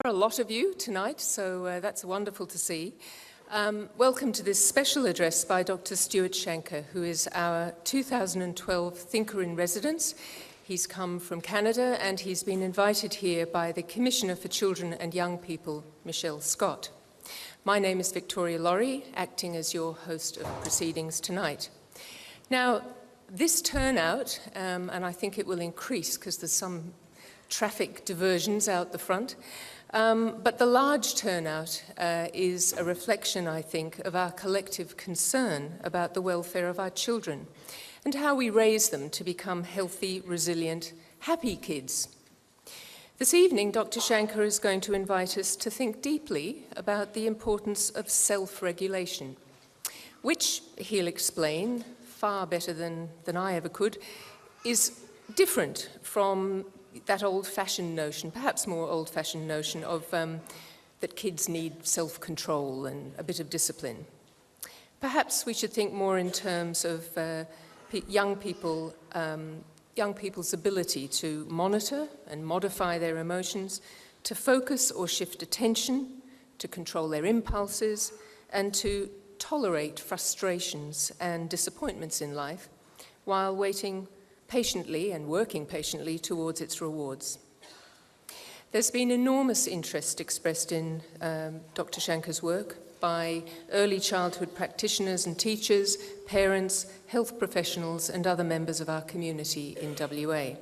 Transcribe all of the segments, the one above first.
A lot of you tonight, so that's wonderful to see. Welcome to this special address by Dr. Stuart Shanker, who is our 2012 Thinker in Residence. He's come from Canada and he's been invited here by the Commissioner for Children and Young People, Michelle Scott. My name is Victoria Laurie, acting as your host of proceedings tonight. Now, this turnout, and I think it will increase because there's some traffic diversions out the front, but the large turnout is a reflection, I think, of our collective concern about the welfare of our children and how we raise them to become healthy, resilient, happy kids. This evening, Dr. Shanker is going to invite us to think deeply about the importance of self-regulation, which, he'll explain far better than I ever could, is different from that old-fashioned notion, perhaps more old-fashioned notion of that kids need self-control and a bit of discipline. Perhaps we should think more in terms of young people's ability to monitor and modify their emotions, to focus or shift attention, to control their impulses, and to tolerate frustrations and disappointments in life while waiting patiently and working patiently towards its rewards. There's been enormous interest expressed in Dr. Shanker's work by early childhood practitioners and teachers, parents, health professionals and other members of our community in WA.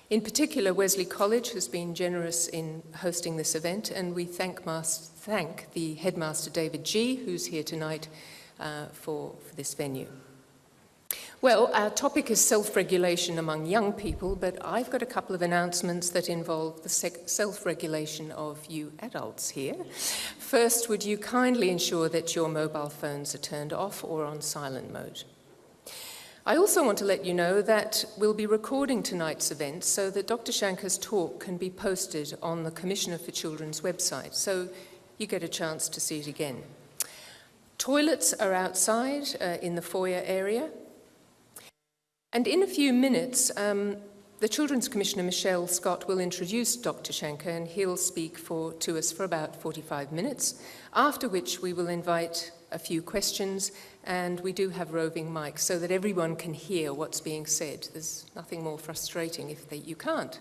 In particular, Wesley College has been generous in hosting this event, and we thank the headmaster David G, who's here tonight for this venue. Well, our topic is self-regulation among young people, but I've got a couple of announcements that involve the self-regulation of you adults here. First, would you kindly ensure that your mobile phones are turned off or on silent mode? I also want to let you know that we'll be recording tonight's event so that Dr. Shanker's talk can be posted on the Commissioner for Children's website, so you get a chance to see it again. Toilets are outside in the foyer area. And in a few minutes, the Children's Commissioner, Michelle Scott, will introduce Dr. Shanker, and he'll speak to us for about 45 minutes, after which we will invite a few questions, and we do have roving mics so that everyone can hear what's being said. There's nothing more frustrating if you can't.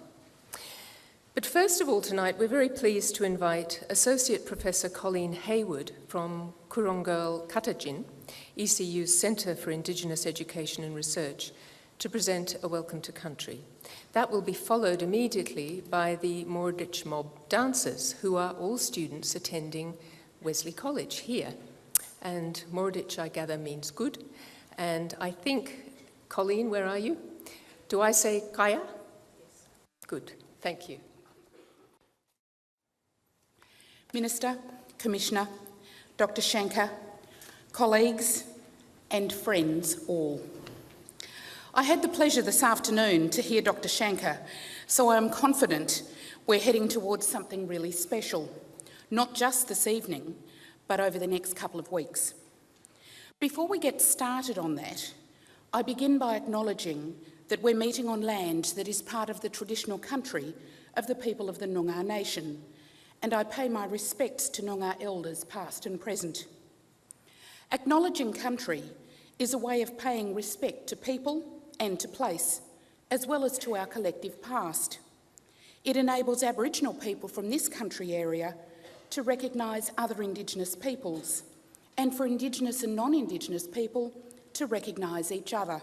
But first of all tonight, we're very pleased to invite Associate Professor Colleen Hayward from Kurungal Katajin, ECU's Centre for Indigenous Education and Research, to present a welcome to country. That will be followed immediately by the Moraditch mob dancers, who are all students attending Wesley College here. And Moraditch, I gather, means good. And I think, Colleen, where are you? Do I say kaya? Yes. Good, thank you. Minister, Commissioner, Dr. Shanker, colleagues and friends all. I had the pleasure this afternoon to hear Dr. Shanker, so I'm confident we're heading towards something really special, not just this evening, but over the next couple of weeks. Before we get started on that, I begin by acknowledging that we're meeting on land that is part of the traditional country of the people of the Noongar Nation, and I pay my respects to Noongar elders past and present. Acknowledging country is a way of paying respect to people and to place, as well as to our collective past. It enables Aboriginal people from this country area to recognise other Indigenous peoples, and for Indigenous and non-Indigenous people to recognise each other.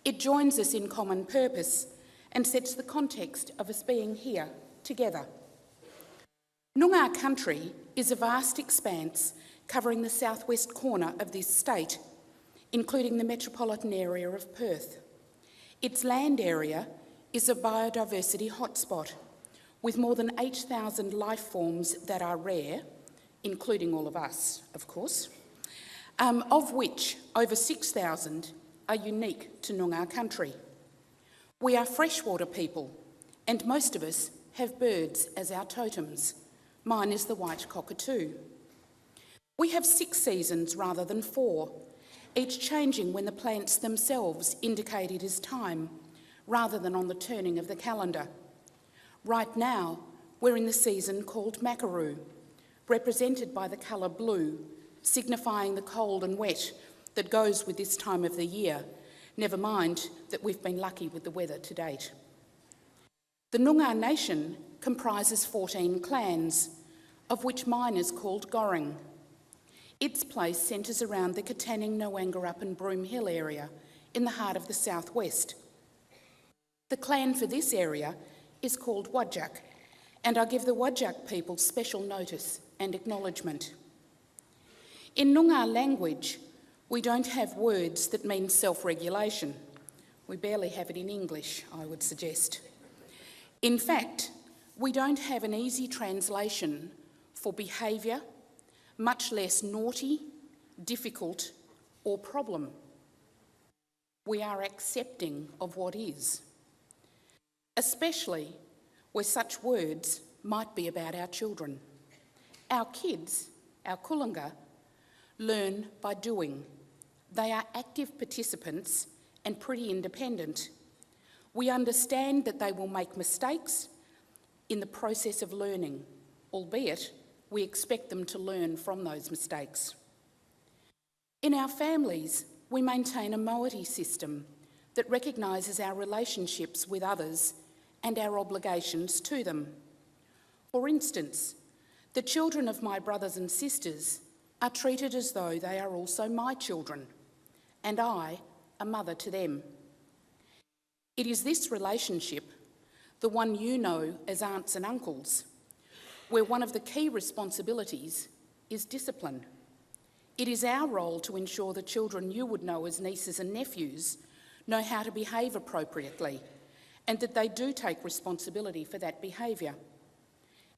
It joins us in common purpose and sets the context of us being here together. Noongar country is a vast expanse covering the southwest corner of this state, including the metropolitan area of Perth. Its land area is a biodiversity hotspot, with more than 8,000 life forms that are rare, including all of us, of course, of which over 6,000 are unique to Noongar country. We are freshwater people, and most of us have birds as our totems. Mine is the white cockatoo. We have 6 seasons rather than 4, each changing when the plants themselves indicate it is time, rather than on the turning of the calendar. Right now, we're in the season called Makaroo, represented by the colour blue, signifying the cold and wet that goes with this time of the year, never mind that we've been lucky with the weather to date. The Noongar Nation comprises 14 clans, of which mine is called Gorring. Its place centres around the Katanning, Noangarup and Broome Hill area in the heart of the southwest. The clan for this area is called Whadjuk, and I give the Whadjuk people special notice and acknowledgement. In Noongar language, we don't have words that mean self-regulation. We barely have it in English, I would suggest. In fact, we don't have an easy translation for behaviour, much less naughty, difficult, or problem. We are accepting of what is, especially where such words might be about our children. Our kids, our kulunga, learn by doing. They are active participants and pretty independent. We understand that they will make mistakes in the process of learning, albeit we expect them to learn from those mistakes. In our families, we maintain a moiety system that recognises our relationships with others and our obligations to them. For instance, the children of my brothers and sisters are treated as though they are also my children, and I a mother to them. It is this relationship, the one you know as aunts and uncles, where one of the key responsibilities is discipline. It is our role to ensure the children you would know as nieces and nephews know how to behave appropriately and that they do take responsibility for that behaviour.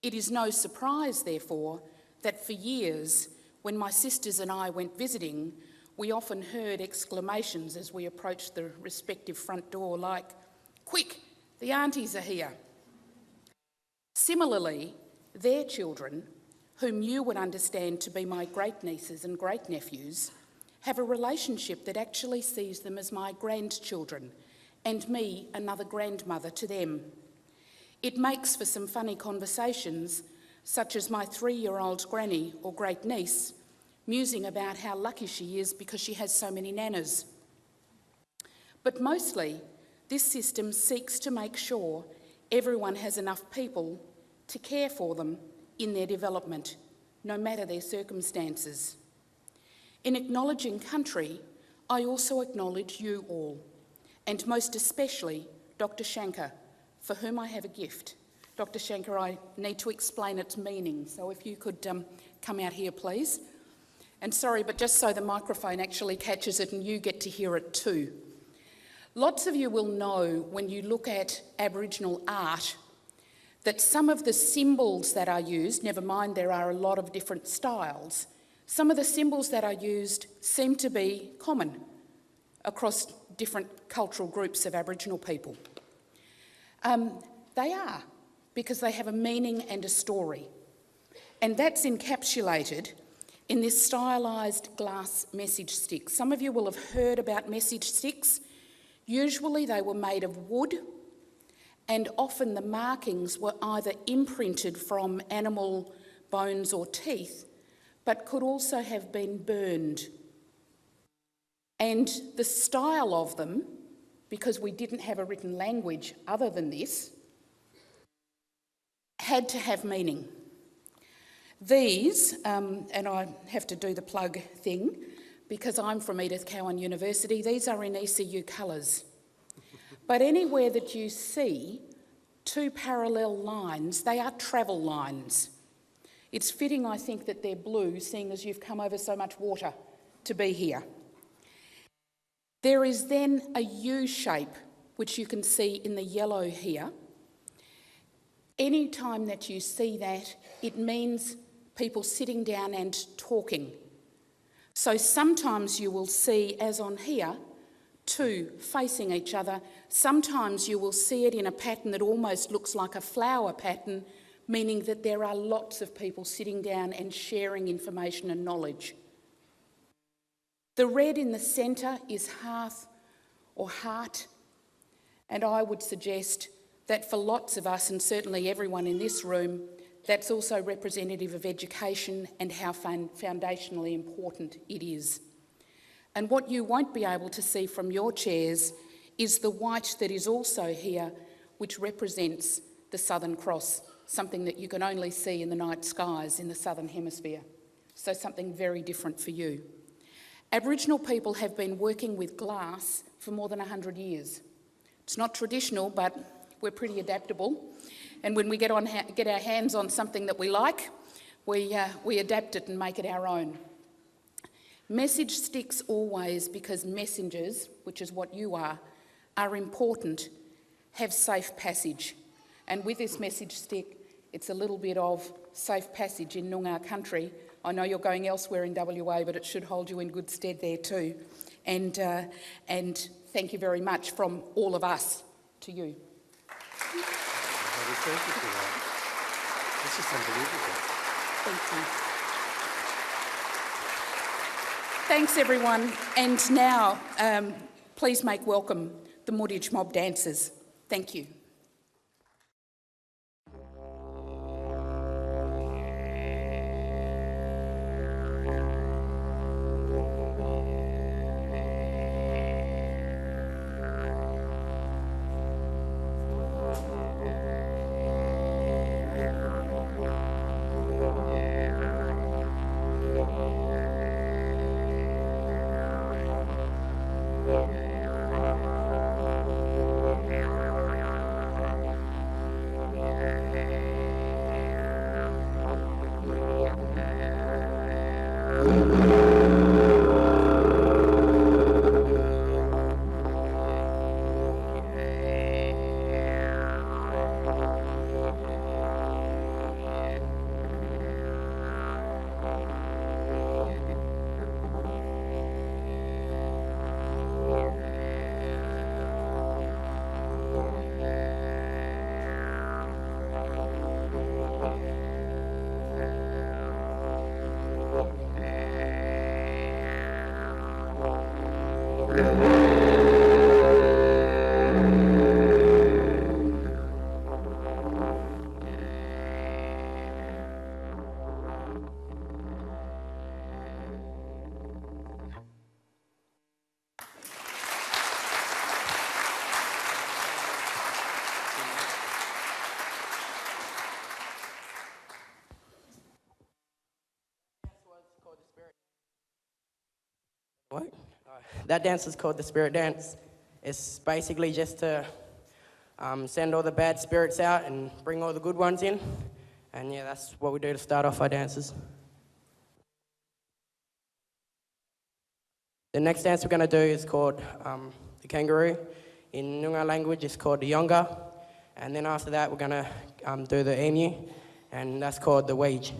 It is no surprise, therefore, that for years, when my sisters and I went visiting, we often heard exclamations as we approached the respective front door like, "Quick, the aunties are here." Similarly, their children, whom you would understand to be my great-nieces and great-nephews, have a relationship that actually sees them as my grandchildren and me another grandmother to them. It makes for some funny conversations, such as my 3-year-old granny or great-niece musing about how lucky she is because she has so many nanas. But mostly, this system seeks to make sure everyone has enough people to care for them in their development, no matter their circumstances. In acknowledging country, I also acknowledge you all, and most especially Dr. Shanker, for whom I have a gift. Dr. Shanker, I need to explain its meaning, so if you could come out here, please. And sorry, but just so the microphone actually catches it and you get to hear it too. Lots of you will know when you look at Aboriginal art that some of the symbols that are used, never mind there are a lot of different styles, some of the symbols that are used seem to be common across different cultural groups of Aboriginal people. They are, because they have a meaning and a story. And that's encapsulated in this stylised glass message stick. Some of you will have heard about message sticks. Usually they were made of wood, and often the markings were either imprinted from animal bones or teeth, but could also have been burned. And the style of them, because we didn't have a written language other than this, had to have meaning. These, and I have to do the plug thing, because I'm from Edith Cowan University, these are in ECU colours. But anywhere that you see two parallel lines, they are travel lines. It's fitting, I think, that they're blue, seeing as you've come over so much water to be here. There is then a U shape, which you can see in the yellow here. Any time that you see that, it means people sitting down and talking. So sometimes you will see, as on here, two facing each other. Sometimes you will see it in a pattern that almost looks like a flower pattern, meaning that there are lots of people sitting down and sharing information and knowledge. The red in the centre is hearth or heart, and I would suggest that for lots of us, and certainly everyone in this room, that's also representative of education and how foundationally important it is. And what you won't be able to see from your chairs is the white that is also here, which represents the Southern Cross, something that you can only see in the night skies in the Southern Hemisphere. So something very different for you. Aboriginal people have been working with glass for more than 100 years. It's not traditional, but we're pretty adaptable. And when we get our hands on something that we like, we adapt it and make it our own. Message sticks always because messengers, which is what you are important, have safe passage. And with this message stick, it's a little bit of safe passage in Noongar country. I know you're going elsewhere in WA, but it should hold you in good stead there too. And thank you very much from all of us to you. Thank you for that. This is unbelievable. Thank you. Thanks, everyone. And now, please make welcome the Muditj mob dancers. Thank you. What? That dance is called the spirit dance. It's basically just to send all the bad spirits out and bring all the good ones in. And yeah, that's what we do to start off our dances. The next dance we're going to do is called the kangaroo. In Noongar language, it's called the yonga. And then after that, we're going to do the emu, and that's called the wage.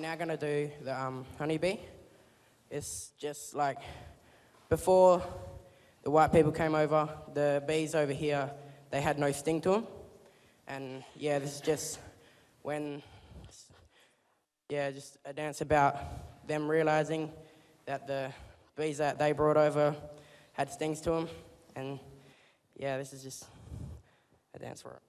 now going to do the honeybee. It's just like before the white people came over, the bees over here, they had no sting to them. And yeah, this is just just a dance about them realising that the bees that they brought over had stings to them. And yeah, this is just a dance for it.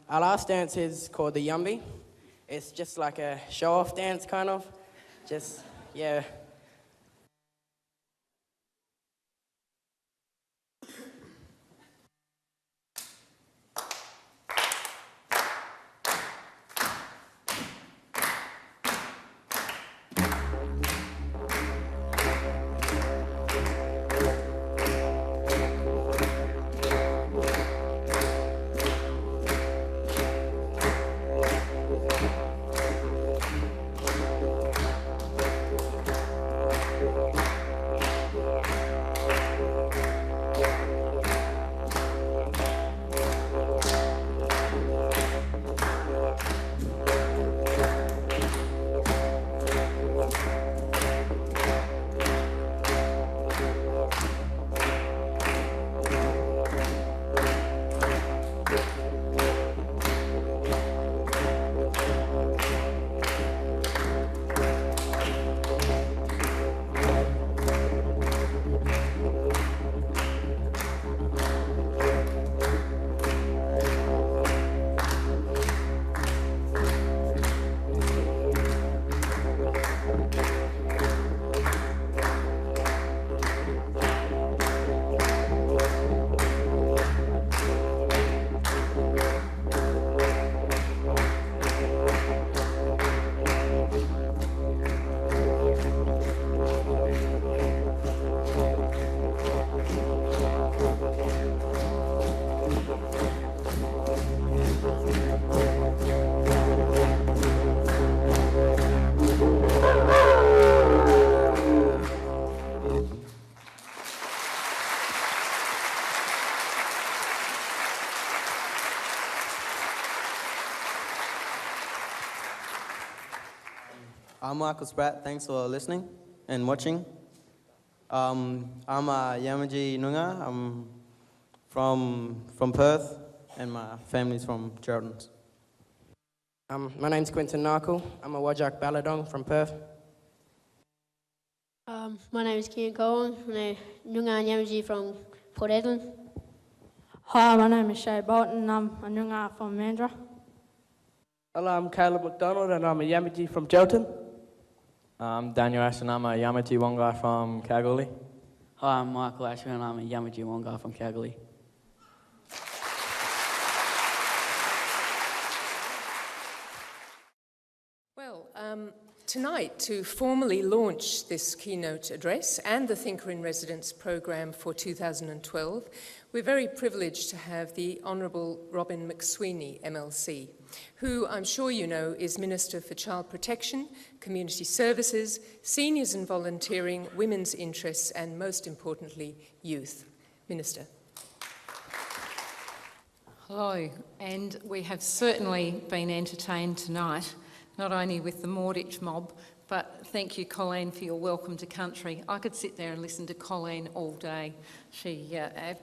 Our last dance is called the Yumby. It's just like a show-off dance, kind of. Just, yeah. I'm Michael Spratt. Thanks for listening and watching. I'm Yamaji Nunga. I'm From Perth, and my family's from Geraldton. My name's Quinton Narkle. I'm a Wajak Balladong from Perth. My name is Kian Cohen. I'm a Nyunga Nyamaji from Port Edwin. Hi, my name is Shay Bolton. I'm a Nyunga from Mandurah. Hello, I'm Caleb McDonald and I'm a Yamaji from Gelton. I'm Daniel Ashton. I'm a Yamaji Wonga from Kalgoorlie. Hi, I'm Michael Ashton and I'm a Yamaji Wonga from Kalgoorlie. Well, tonight, to formally launch this keynote address and the Thinker in Residence programme for 2012, we're very privileged to have the Honourable Robin McSweeney, MLC, who I'm sure you know is Minister for Child Protection, Community Services, Seniors and Volunteering, Women's Interests and, most importantly, Youth. Minister. Hello, and we have certainly been entertained tonight, not only with the Mordich mob, but thank you, Colleen, for your welcome to country. I could sit there and listen to Colleen all day. She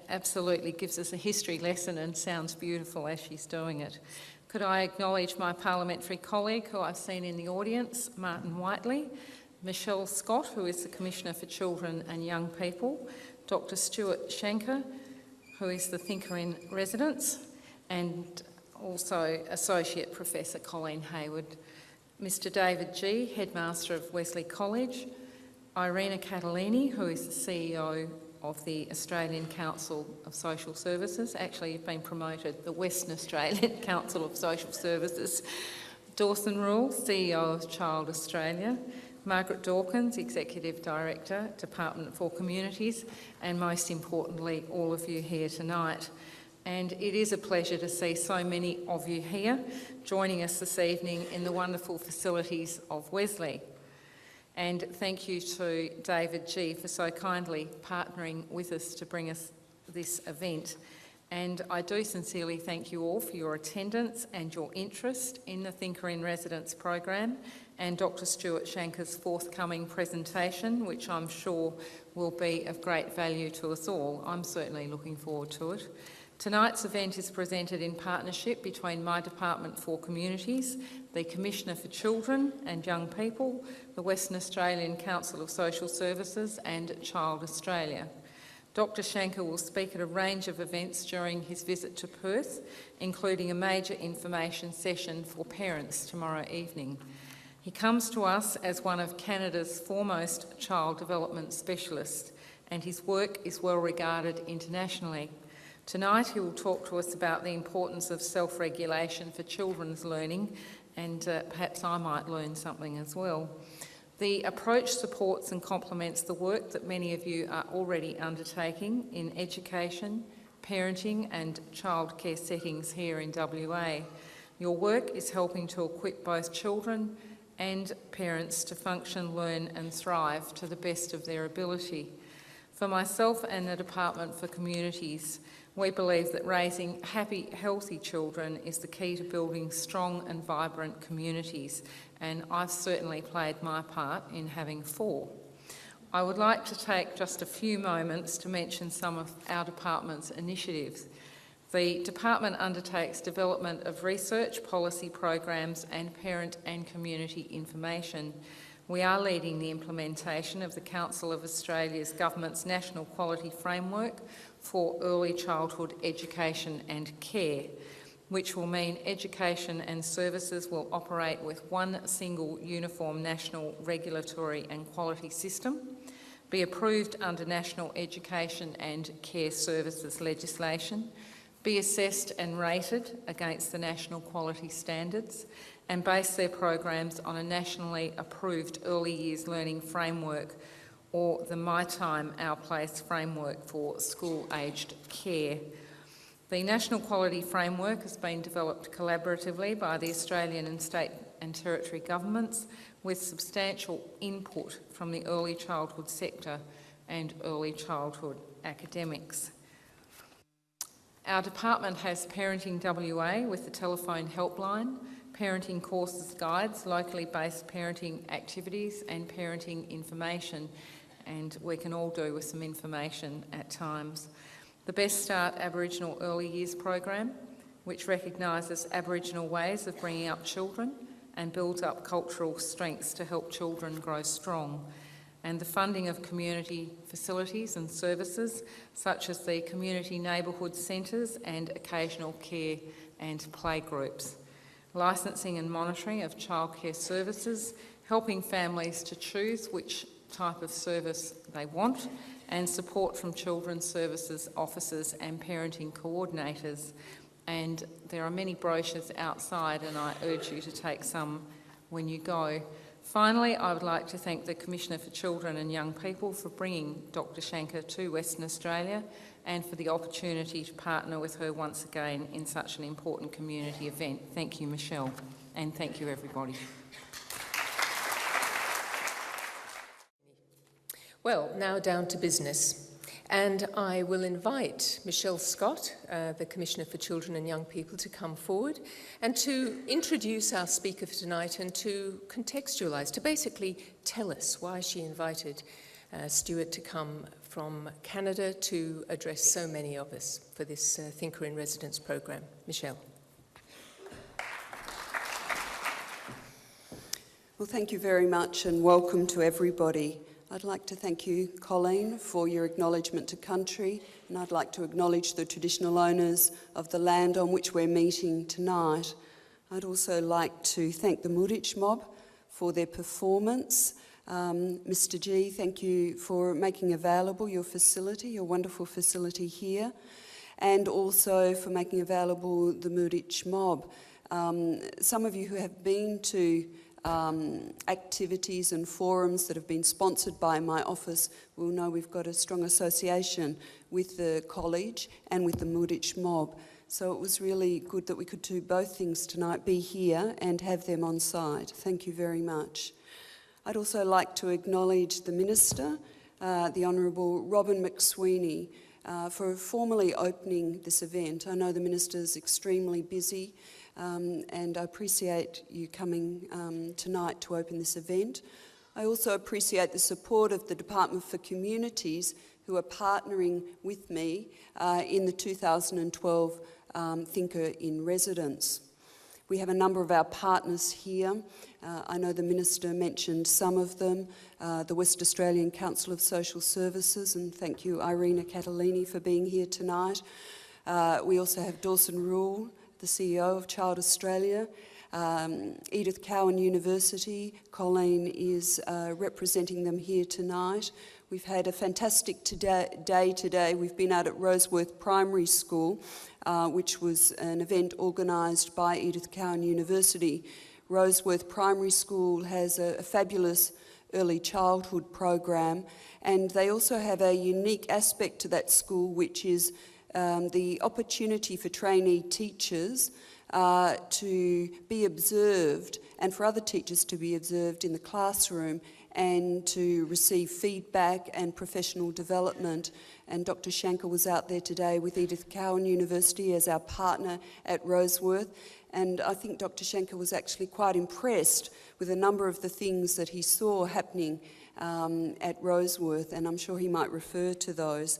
absolutely gives us a history lesson and sounds beautiful as she's doing it. Could I acknowledge my parliamentary colleague who I've seen in the audience, Martin Whiteley, Michelle Scott, who is the Commissioner for Children and Young People, Dr. Stuart Shanker, who is the Thinker in Residence, and also Associate Professor Colleen Hayward, Mr. David G, Headmaster of Wesley College, Irina Catalini, who is the CEO of the Australian Council of Social Services. Actually, you've been promoted, the Western Australian Council of Social Services. Dawson Rule, CEO of Child Australia. Margaret Dawkins, Executive Director, Department for Communities, and most importantly, all of you here tonight. And it is a pleasure to see so many of you here joining us this evening in the wonderful facilities of Wesley. And thank you to David G for so kindly partnering with us to bring us this event. And I do sincerely thank you all for your attendance and your interest in the Thinker in Residence program and Dr. Stuart Shanker's forthcoming presentation, which I'm sure will be of great value to us all. I'm certainly looking forward to it. Tonight's event is presented in partnership between my Department for Communities, the Commissioner for Children and Young People, the Western Australian Council of Social Services and Child Australia. Dr. Shanker will speak at a range of events during his visit to Perth, including a major information session for parents tomorrow evening. He comes to us as one of Canada's foremost child development specialists, and his work is well regarded internationally. Tonight he will talk to us about the importance of self-regulation for children's learning, and perhaps I might learn something as well. The approach supports and complements the work that many of you are already undertaking in education, parenting and childcare settings here in WA. Your work is helping to equip both children and parents to function, learn and thrive to the best of their ability. For myself and the Department for Communities, we believe that raising happy, healthy children is the key to building strong and vibrant communities, and I've certainly played my part in having 4. I would like to take just a few moments to mention some of our department's initiatives. The department undertakes development of research, policy programs and parent and community information. We are leading the implementation of the Council of Australia's Government's National Quality Framework for Early Childhood Education and Care, which will mean education and services will operate with one single uniform national regulatory and quality system, be approved under National Education and Care Services legislation, be assessed and rated against the national quality standards, and base their programs on a nationally approved early years learning framework, or the My Time, Our Place framework for school-aged care. The National Quality Framework has been developed collaboratively by the Australian and state and territory governments with substantial input from the early childhood sector and early childhood academics. Our department has Parenting WA with the telephone helpline, parenting courses guides, locally based parenting activities and parenting information, and we can all do with some information at times. the Best Start Aboriginal Early Years program, which recognises Aboriginal ways of bringing up children and builds up cultural strengths to help children grow strong, and the funding of community facilities and services such as the community neighbourhood centres and occasional care and play groups, licensing and monitoring of childcare services, helping families to choose which type of service they want, and support from children's services officers and parenting coordinators. And there are many brochures outside, and I urge you to take some when you go. Finally, I would like to thank the Commissioner for Children and Young People for bringing Dr Shanker to Western Australia and for the opportunity to partner with her once again in such an important community event. Thank you, Michelle, and thank you, everybody. Well, now down to business. And I will invite Michelle Scott, the Commissioner for Children and Young People, to come forward and to introduce our speaker for tonight and to contextualise, to basically tell us why she invited Stuart to come from Canada to address so many of us for this Thinker in Residence program. Michelle. Well, thank you very much and welcome to everybody. I'd like to thank you, Colleen, for your acknowledgement to country, and I'd like to acknowledge the traditional owners of the land on which we're meeting tonight. I'd also like to thank the Muditch mob for their performance. Mr G, thank you for making available your facility, your wonderful facility here, and also for making available the Muditch mob. Some of you who have been to activities and forums that have been sponsored by my office will know we've got a strong association with the college and with the Muditch mob. So it was really good that we could do both things tonight, be here and have them on site. Thank you very much. I'd also like to acknowledge the Minister, the Honourable Robin McSweeney, for formally opening this event. I know the Minister's extremely busy, and I appreciate you coming tonight to open this event. I also appreciate the support of the Department for Communities, who are partnering with me in the 2012 Thinker in Residence. We have a number of our partners here. I know the Minister mentioned some of them, the West Australian Council of Social Services, and thank you, Irina Catalini, for being here tonight. We also have Dawson Rule, the CEO of Child Australia, Edith Cowan University. Colleen is representing them here tonight. We've had a fantastic day today. We've been out at Roseworth Primary School, which was an event organised by Edith Cowan University. Roseworth Primary School has a fabulous early childhood program, and they also have a unique aspect to that school, which is the opportunity for trainee teachers to be observed and for other teachers to be observed in the classroom and to receive feedback and professional development. And Dr Shanker was out there today with Edith Cowan University as our partner at Roseworth, and I think Dr Shanker was actually quite impressed with a number of the things that he saw happening at Roseworth, and I'm sure he might refer to those.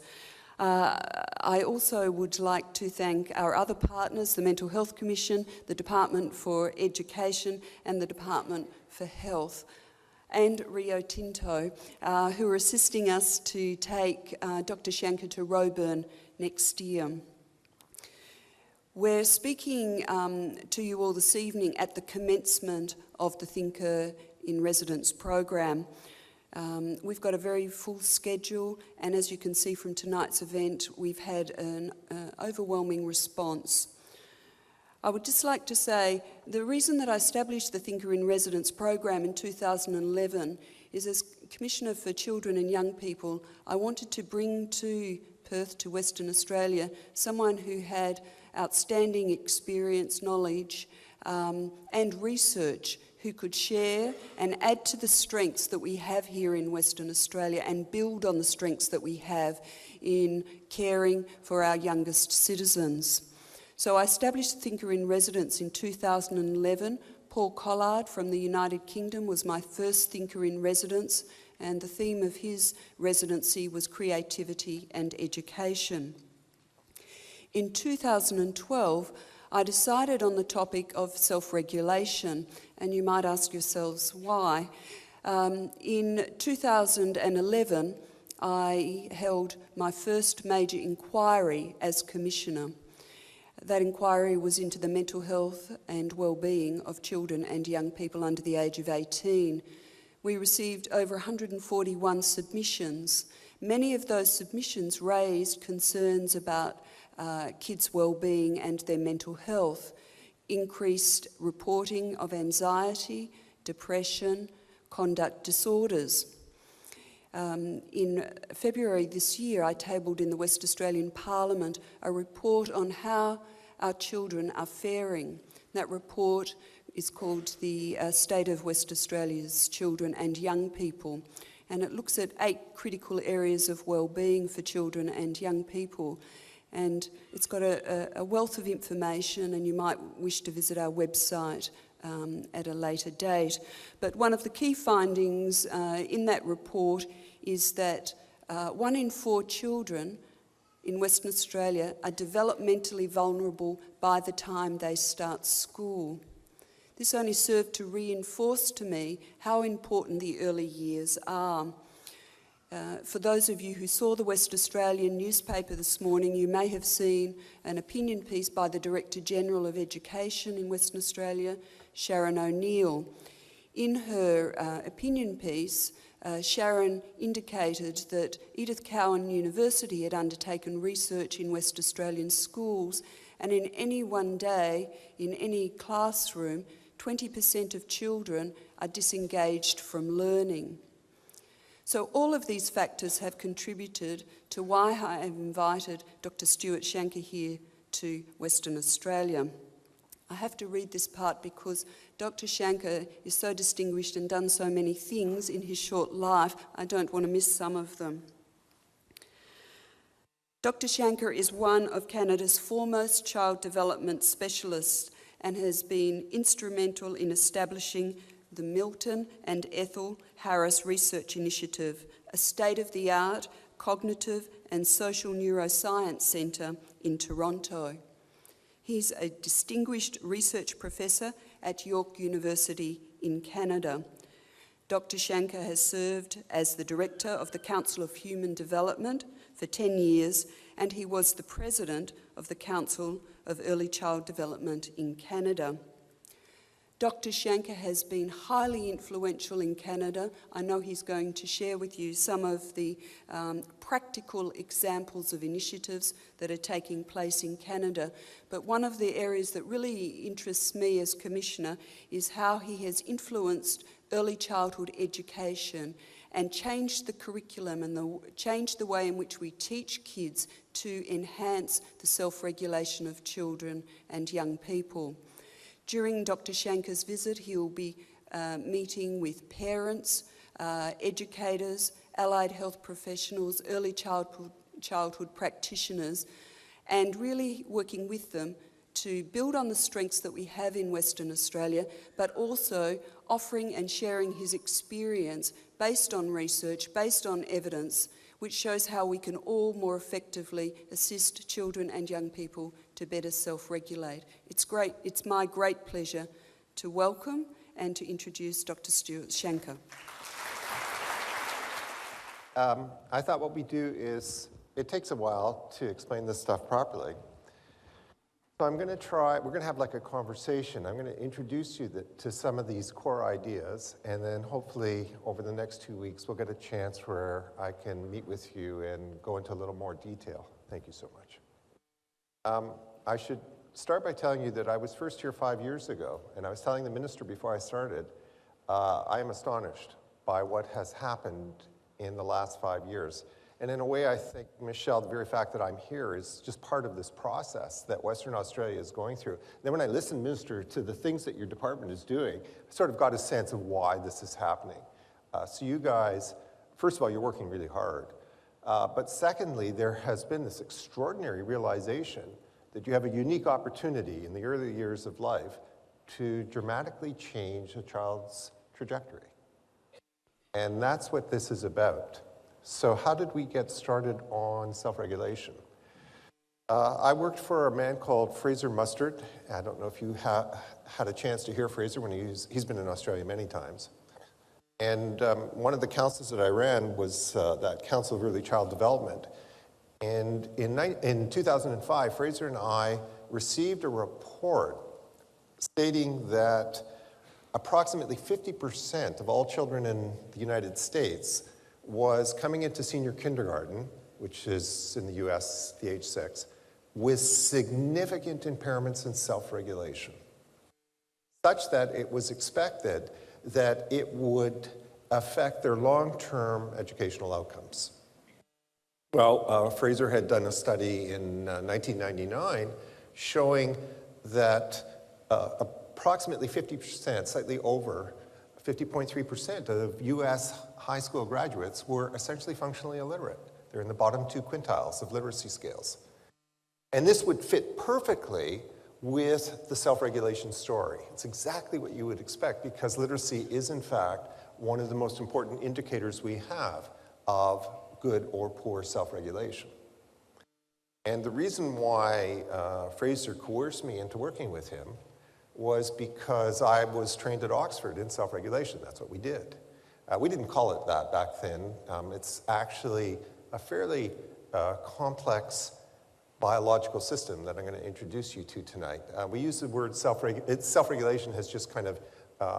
I also would like to thank our other partners, the Mental Health Commission, the Department for Education and the Department for Health, and Rio Tinto, who are assisting us to take Dr Shanker to Roebourne next year. We're speaking to you all this evening at the commencement of the Thinker in Residence program. We've got a very full schedule, and as you can see from tonight's event, we've had an overwhelming response. I would just like to say the reason that I established the Thinker in Residence program in 2011 is, as Commissioner for Children and Young People, I wanted to bring to Perth, to Western Australia, someone who had outstanding experience, knowledge, and research, who could share and add to the strengths that we have here in Western Australia and build on the strengths that we have in caring for our youngest citizens. So I established Thinker in Residence in 2011. Paul Collard from the United Kingdom was my first Thinker in Residence, and the theme of his residency was creativity and education. In 2012, I decided on the topic of self-regulation, and you might ask yourselves why. In 2011, I held my first major inquiry as Commissioner. That inquiry was into the mental health and well-being of children and young people under the age of 18. We received over 141 submissions. Many of those submissions raised concerns about kids' well-being and their mental health, increased reporting of anxiety, depression, conduct disorders. In February this year, I tabled in the West Australian Parliament a report on how our children are faring. That report is called the State of West Australia's Children and Young People, and it looks at 8 critical areas of well-being for children and young people. And it's got a wealth of information, and you might wish to visit our website at a later date. But one of the key findings in that report is that 1 in 4 children in Western Australia are developmentally vulnerable by the time they start school. This only served to reinforce to me how important the early years are. For those of you who saw the West Australian newspaper this morning, you may have seen an opinion piece by the Director-General of Education in Western Australia, Sharon O'Neill. In her opinion piece, Sharon indicated that Edith Cowan University had undertaken research in West Australian schools, and in any one day, in any classroom, 20% of children are disengaged from learning. So all of these factors have contributed to why I have invited Dr. Stuart Shanker here to Western Australia. I have to read this part because Dr. Shanker is so distinguished and done so many things in his short life, I don't want to miss some of them. Dr. Shanker is one of Canada's foremost child development specialists and has been instrumental in establishing the Milton and Ethel Harris Research Initiative, a state-of-the-art cognitive and social neuroscience centre in Toronto. He's a distinguished research professor at York University in Canada. Dr. Shanker has served as the Director of the Council of Human Development for 10 years, and he was the President of the Council of Early Child Development in Canada. Dr. Shanker has been highly influential in Canada. I know he's going to share with you some of the practical examples of initiatives that are taking place in Canada. But one of the areas that really interests me as Commissioner is how he has influenced early childhood education and changed the curriculum and changed the way in which we teach kids to enhance the self-regulation of children and young people. During Dr. Shanker's visit, he will be meeting with parents, educators, allied health professionals, early childhood practitioners, and really working with them to build on the strengths that we have in Western Australia, but also offering and sharing his experience based on research, based on evidence, which shows how we can all more effectively assist children and young people to better self-regulate. It's my great pleasure to welcome and to introduce Dr. Stuart Shanker. I thought what we do is, it takes a while to explain this stuff properly. So we're going to have like a conversation. I'm going to introduce you to some of these core ideas, and then hopefully over the next 2 weeks, we'll get a chance where I can meet with you and go into a little more detail. Thank you so much. I should start by telling you that I was first here 5 years ago, and I was telling the minister before I started, I am astonished by what has happened in the last 5 years. And in a way, I think, Michelle, the very fact that I'm here is just part of this process that Western Australia is going through. Then when I listened, Minister, to the things that your department is doing, I sort of got a sense of why this is happening. So you guys, first of all, you're working really hard. But secondly, there has been this extraordinary realization that you have a unique opportunity in the early years of life to dramatically change a child's trajectory. And that's what this is about. So how did we get started on self-regulation? I worked for a man called Fraser Mustard. I don't know if you had a chance to hear Fraser when he's been in Australia many times. And one of the councils that I ran was that Council of Early Child Development. And in 2005, Fraser and I received a report stating that approximately 50% of all children in the United States was coming into senior kindergarten, which is in the US, the age 6, with significant impairments in self-regulation, such that it was expected that it would affect their long-term educational outcomes. Well, Fraser had done a study in 1999 showing that approximately 50%, slightly over 50.3% of US high school graduates were essentially functionally illiterate. They're in the bottom 2 quintiles of literacy scales. And this would fit perfectly with the self-regulation story. It's exactly what you would expect, because literacy is, in fact, one of the most important indicators we have of good or poor self-regulation. And the reason why Fraser coerced me into working with him was because I was trained at Oxford in self-regulation. That's what we did. We didn't call it that back then. It's actually a fairly complex biological system that I'm going to introduce you to tonight. We use the word self-regulation has just kind of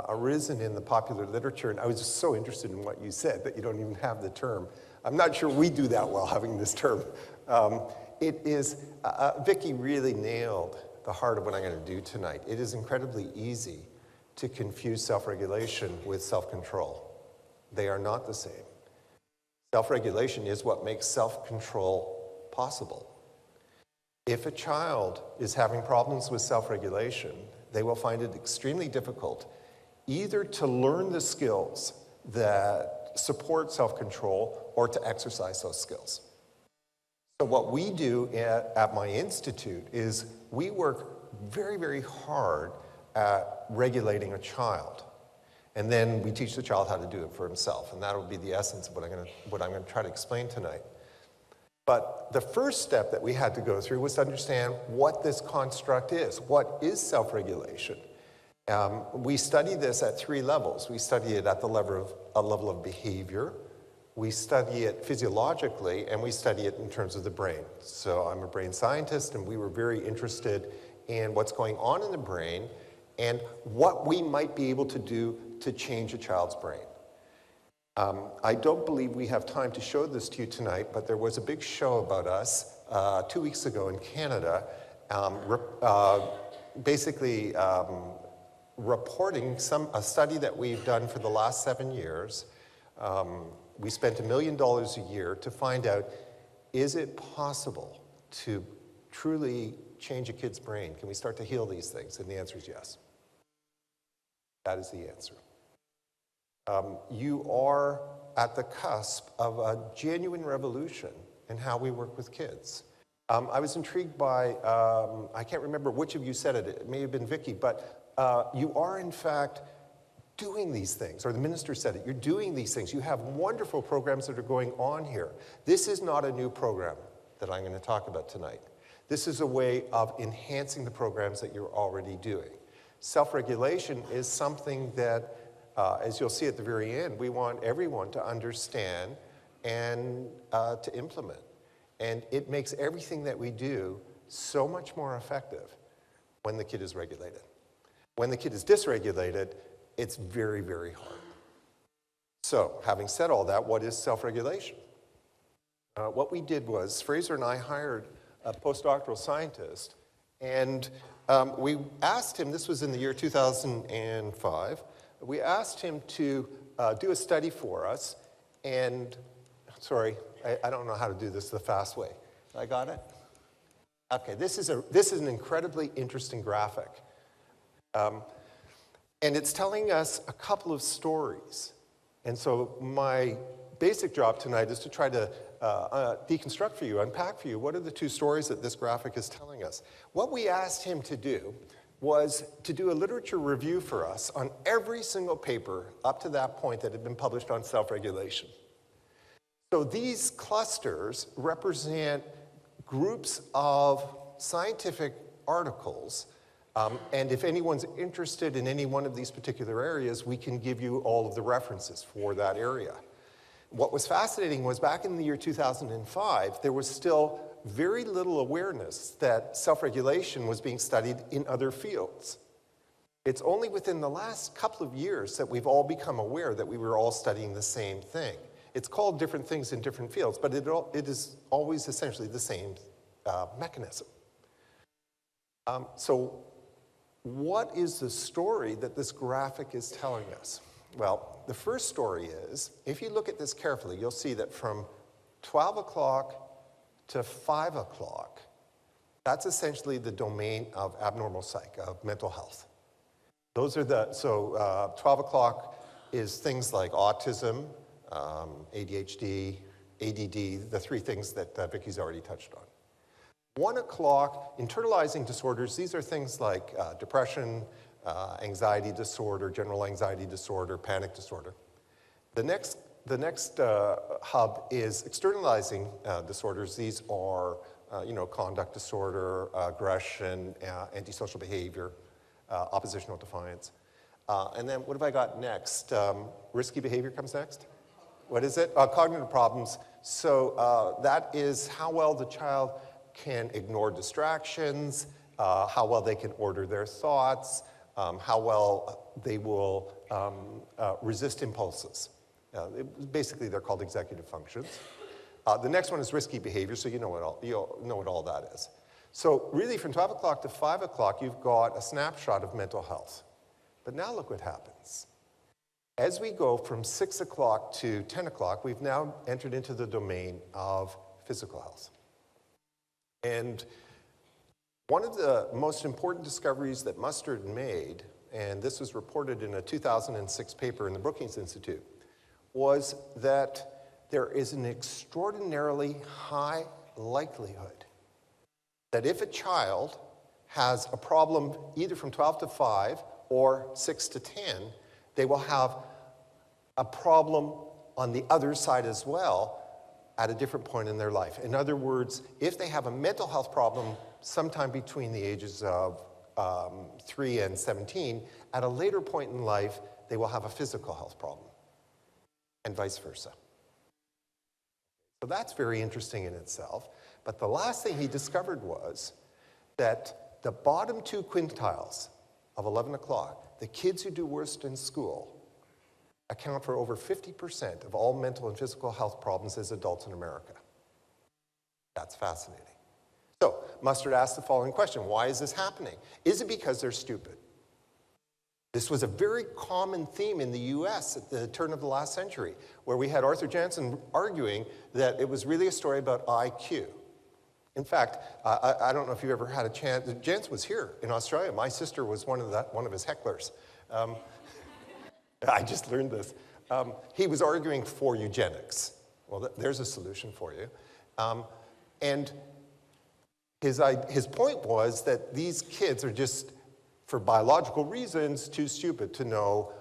arisen in the popular literature, and I was just so interested in what you said that you don't even have the term. I'm not sure we do that well, having this term. It is, Vicky really nailed the heart of what I'm going to do tonight. It is incredibly easy to confuse self-regulation with self-control. They are not the same. Self-regulation is what makes self-control possible. If a child is having problems with self-regulation, they will find it extremely difficult either to learn the skills that support self-control or to exercise those skills. So what we do at my institute is we work very, very hard at regulating a child. And then we teach the child how to do it for himself. And that will be the essence of what I'm going to try to explain tonight. But the first step that we had to go through was to understand what this construct is. What is self-regulation? We study this at 3 levels. We study it at the level of behavior, we study it physiologically, and we study it in terms of the brain. So I'm a brain scientist, and we were very interested in what's going on in the brain and what we might be able to do to change a child's brain. I don't believe we have time to show this to you tonight, but there was a big show about us 2 weeks ago in Canada, basically reporting a study that we've done for the last 7 years. We spent $1 million a year to find out, is it possible to truly change a kid's brain? Can we start to heal these things? And the answer is yes. That is the answer. You are at the cusp of a genuine revolution in how we work with kids. I was intrigued by, I can't remember which of you said it, it may have been Vicky, but you are in fact doing these things, or the minister said it, you're doing these things. You have wonderful programs that are going on here. This is not a new program that I'm going to talk about tonight. This is a way of enhancing the programs that you're already doing. Self-regulation is something that, as you'll see at the very end, we want everyone to understand and to implement. And it makes everything that we do so much more effective when the kid is regulated. When the kid is dysregulated, it's very, very hard. So, having said all that, what is self-regulation? What we did was, Fraser and I hired a postdoctoral scientist, and we asked him, this was in the year 2005, we asked him to do a study for us, and, sorry, I don't know how to do this the fast way. I got it? Okay, this is an incredibly interesting graphic. And it's telling us a couple of stories. And so my basic job tonight is to try to deconstruct for you, unpack for you, what are the 2 stories that this graphic is telling us. What we asked him to do was to do a literature review for us on every single paper up to that point that had been published on self-regulation. So these clusters represent groups of scientific articles, and if anyone's interested in any one of these particular areas, we can give you all of the references for that area. What was fascinating was back in the year 2005, there was still very little awareness that self-regulation was being studied in other fields. It's only within the last couple of years that we've all become aware that we were all studying the same thing. It's called different things in different fields, but it is always essentially the same mechanism. So what is the story that this graphic is telling us? Well, the first story is, if you look at this carefully, you'll see that from 12 o'clock to 5 o'clock, that's essentially the domain of abnormal psych, of mental health. Those are the, 12 o'clock is things like autism, ADHD, ADD, the three things that Vicky's already touched on. 1 o'clock, internalizing disorders, these are things like depression, anxiety disorder, general anxiety disorder, panic disorder. The next hub is externalizing disorders. These are, conduct disorder, aggression, antisocial behavior, oppositional defiance. And then what have I got next? Risky behavior comes next. What is it? Cognitive problems. So that is how well the child can ignore distractions, how well they can order their thoughts, how well they will resist impulses. Basically, they're called executive functions. The next one is risky behavior, so you'll know what all that is. So really, from 12 o'clock to 5 o'clock, you've got a snapshot of mental health. But now look what happens. As we go from 6 o'clock to 10 o'clock, we've now entered into the domain of physical health. And one of the most important discoveries that Mustard made, and this was reported in a 2006 paper in the Brookings Institute, was that there is an extraordinarily high likelihood that if a child has a problem either from 12 to 5 or 6 to 10, they will have a problem on the other side as well at a different point in their life. In other words, if they have a mental health problem sometime between the ages of 3 and 17, at a later point in life, they will have a physical health problem, and vice versa. So that's very interesting in itself. But the last thing he discovered was that the bottom 2 quintiles of 11 o'clock, the kids who do worst in school, account for over 50% of all mental and physical health problems as adults in America. That's fascinating. So, Mustard asked the following question: why is this happening? Is it because they're stupid? This was a very common theme in the US at the turn of the last century, where we had Arthur Jansen arguing that it was really a story about IQ. In fact, I don't know if you ever had a chance, Jansen was here in Australia. My sister was one of his hecklers. I just learned this. He was arguing for eugenics. Well, there's a solution for you. And his point was that these kids are just, for biological reasons, too stupid to know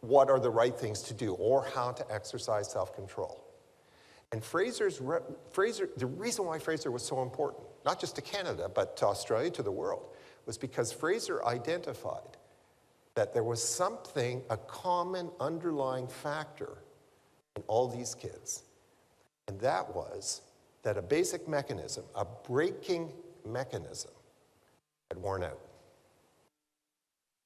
what are the right things to do or how to exercise self-control. And the reason why Fraser was so important, not just to Canada, but to Australia, to the world, was because Fraser identified that there was something, a common underlying factor in all these kids. And that was that a basic mechanism, a braking mechanism, had worn out.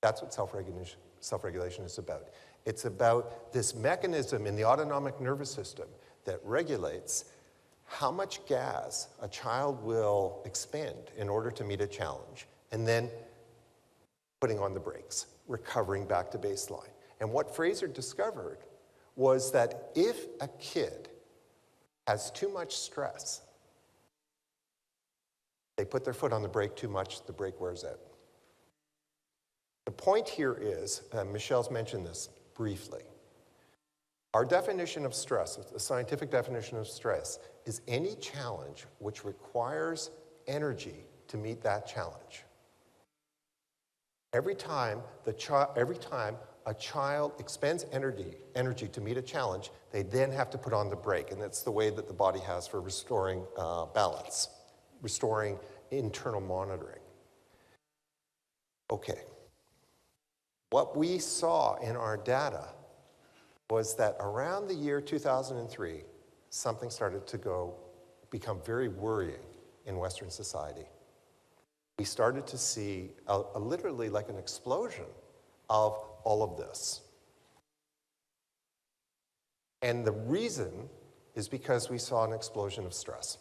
That's what self-regulation is about. It's about this mechanism in the autonomic nervous system that regulates how much gas a child will expend in order to meet a challenge, and then putting on the brakes, recovering back to baseline. And what Fraser discovered was that if a kid has too much stress, they put their foot on the brake too much, the brake wears out. The point here is, Michelle's mentioned this briefly, our definition of stress, the scientific definition of stress, is any challenge which requires energy to meet that challenge. Every time a child expends energy to meet a challenge, they then have to put on the brake, and that's the way that the body has for restoring balance. restoring internal monitoring. Okay. What we saw in our data was that around the year 2003, something started to become very worrying in Western society. We started to see literally like an explosion of all of this. And the reason is because we saw an explosion of stress.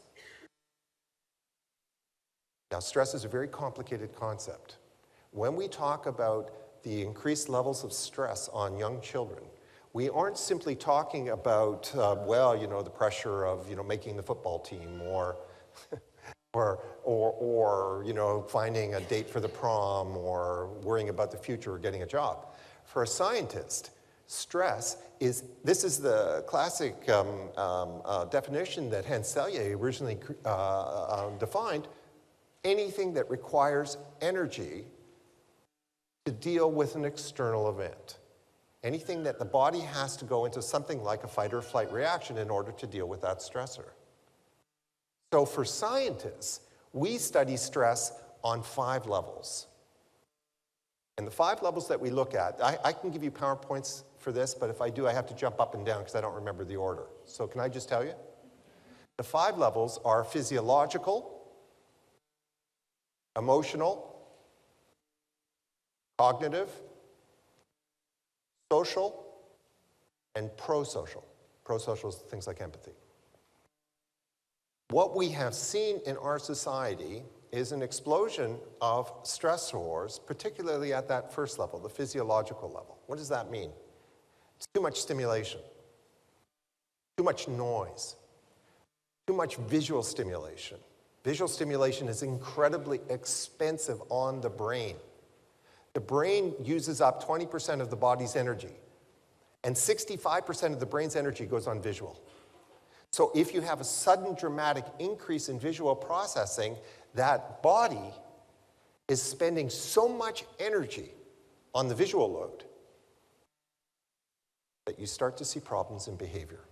Now, stress is a very complicated concept. When we talk about the increased levels of stress on young children, we aren't simply talking about, the pressure of, making the football team or finding a date for the prom or worrying about the future or getting a job. For a scientist, stress this is the classic definition that Hans Selye originally defined: anything that requires energy to deal with an external event. Anything that the body has to go into something like a fight or flight reaction in order to deal with that stressor. So for scientists, we study stress on 5 levels. And the 5 levels that we look at, I can give you PowerPoints for this, but if I do, I have to jump up and down because I don't remember the order. So can I just tell you? The 5 levels are physiological, emotional, cognitive, social, and pro-social. Pro-social is things like empathy. What we have seen in our society is an explosion of stressors, particularly at that first level, the physiological level. What does that mean? It's too much stimulation, too much noise, too much visual stimulation. Visual stimulation is incredibly expensive on the brain. The brain uses up 20% of the body's energy, and 65% of the brain's energy goes on visual. So if you have a sudden dramatic increase in visual processing, that body is spending so much energy on the visual load that you start to see problems in behavior.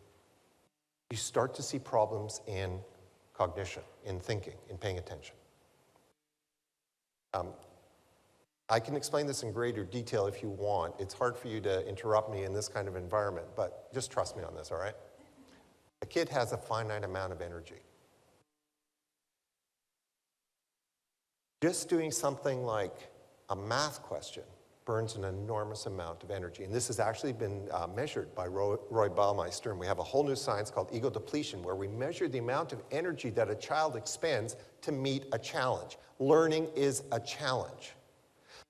You start to see problems in cognition, in thinking, in paying attention. I can explain this in greater detail if you want. It's hard for you to interrupt me in this kind of environment, but just trust me on this, all right? A kid has a finite amount of energy. Just doing something like a math question burns an enormous amount of energy. And this has actually been measured by Roy Baumeister, and we have a whole new science called ego depletion, where we measure the amount of energy that a child expends to meet a challenge. Learning is a challenge.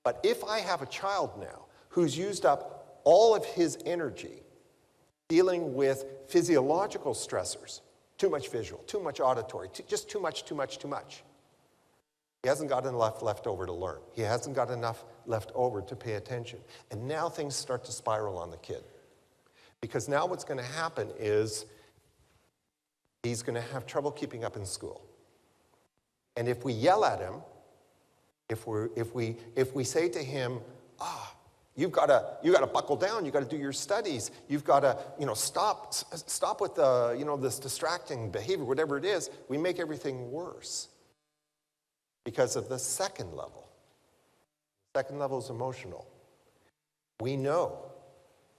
But if I have a child now who's used up all of his energy dealing with physiological stressors, too much visual, too much auditory, just too much, he hasn't got enough left over to learn. He hasn't got enough left over to pay attention. And now things start to spiral on the kid. Because now what's going to happen is he's going to have trouble keeping up in school. And if we yell at him, if we say to him, you've got to buckle down, you've got to do your studies, you've got to, stop with the, this distracting behavior, whatever it is, we make everything worse. Because of the second level. The second level is emotional. We know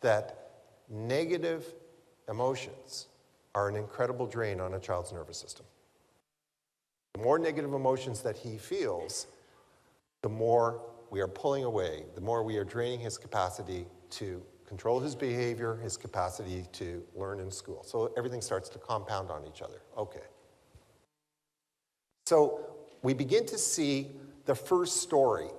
that negative emotions are an incredible drain on a child's nervous system. The more negative emotions that he feels, the more we are pulling away, the more we are draining his capacity to control his behavior, his capacity to learn in school. So everything starts to compound on each other. Okay. So we begin to see the first story,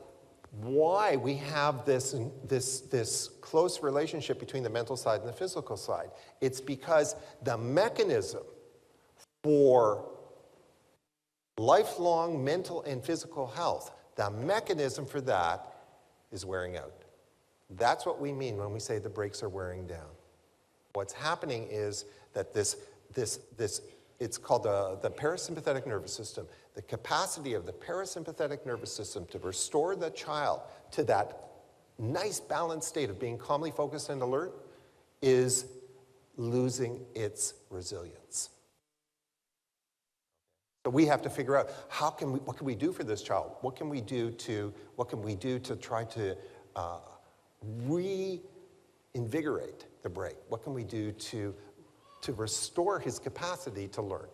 why we have this close relationship between the mental side and the physical side. It's because the mechanism for lifelong mental and physical health, the mechanism for that is wearing out. That's what we mean when we say the brakes are wearing down. What's happening is that it's called the parasympathetic nervous system. The capacity of the parasympathetic nervous system to restore the child to that nice balanced state of being calmly focused and alert is losing its resilience. So we have to figure out what can we do for this child? What can we do to try to reinvigorate the brain? What can we do to restore his capacity to learn?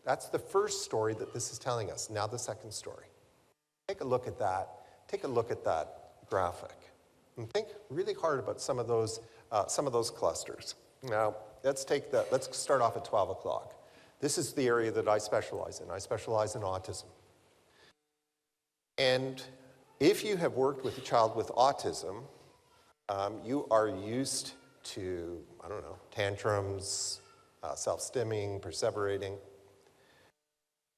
That's the first story that this is telling us. Now the second story. Take a look at that. Take a look at that graphic. And think really hard about some of those clusters. Now, let's start off at 12 o'clock. This is the area that I specialize in. I specialize in autism. And if you have worked with a child with autism, you are used to, I don't know, tantrums, self-stimming, perseverating.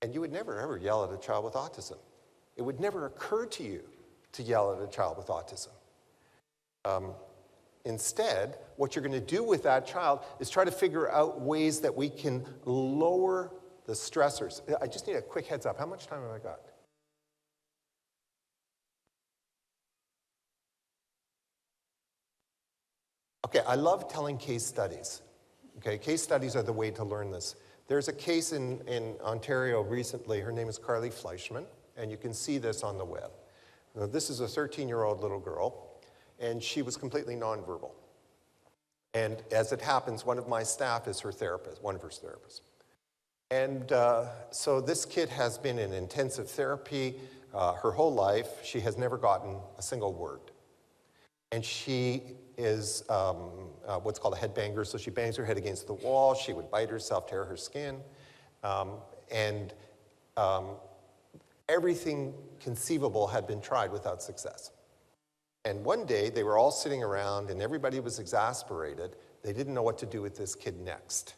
And you would never, ever yell at a child with autism. It would never occur to you to yell at a child with autism. Instead, what you're going to do with that child is try to figure out ways that we can lower the stressors. I just need a quick heads up. How much time have I got? Okay, I love telling case studies. Okay, case studies are the way to learn this. There's a case in Ontario recently. Her name is Carly Fleischman, and you can see this on the web. Now, this is a 13-year-old little girl, and she was completely nonverbal. And as it happens, one of my staff is her therapist, one of her therapists. And so this kid has been in intensive therapy her whole life. She has never gotten a single word. And she is what's called a headbanger, so she bangs her head against the wall. She would bite herself, tear her skin. Everything conceivable had been tried without success. And one day, they were all sitting around, and everybody was exasperated. They didn't know what to do with this kid next.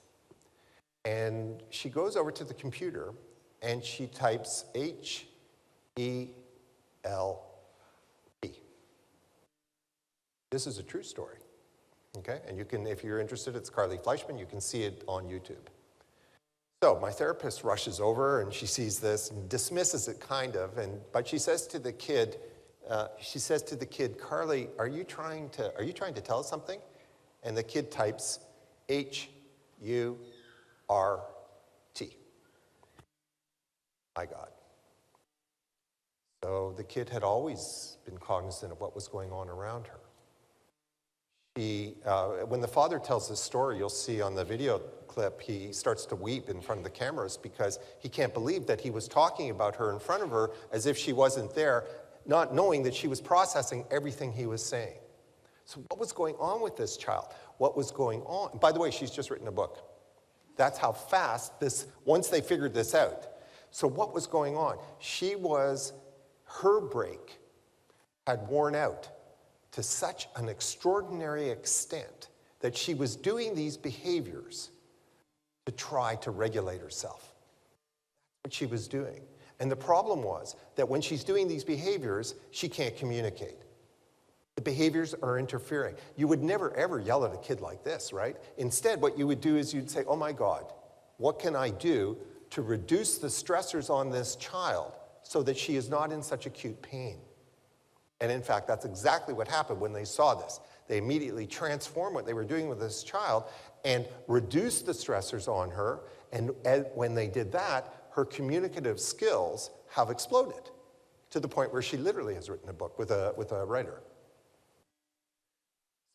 And she goes over to the computer, and she types H-E-L-P. This is a true story, okay? And you can, if you're interested, it's Carly Fleischman. You can see it on YouTube. So my therapist rushes over, and she sees this and dismisses it kind of, but she says to the kid, Carly, are you trying to tell us something? And the kid types H-U-R-T. My God. So the kid had always been cognizant of what was going on around her. When the father tells this story, you'll see on the video clip, he starts to weep in front of the cameras because he can't believe that he was talking about her in front of her as if she wasn't there, not knowing that she was processing everything he was saying. So what was going on with this child? What was going on? By the way, she's just written a book. That's how fast once they figured this out. So what was going on? Her brake had worn out to such an extraordinary extent that she was doing these behaviors to try to regulate herself. That's what she was doing. And the problem was that when she's doing these behaviors, she can't communicate. The behaviors are interfering. You would never, ever yell at a kid like this, right? Instead, what you would do is you'd say, oh my God, what can I do to reduce the stressors on this child so that she is not in such acute pain? And in fact, that's exactly what happened when they saw this. They immediately transformed what they were doing with this child and reduced the stressors on her. And when they did that, her communicative skills have exploded to the point where she literally has written a book with a writer.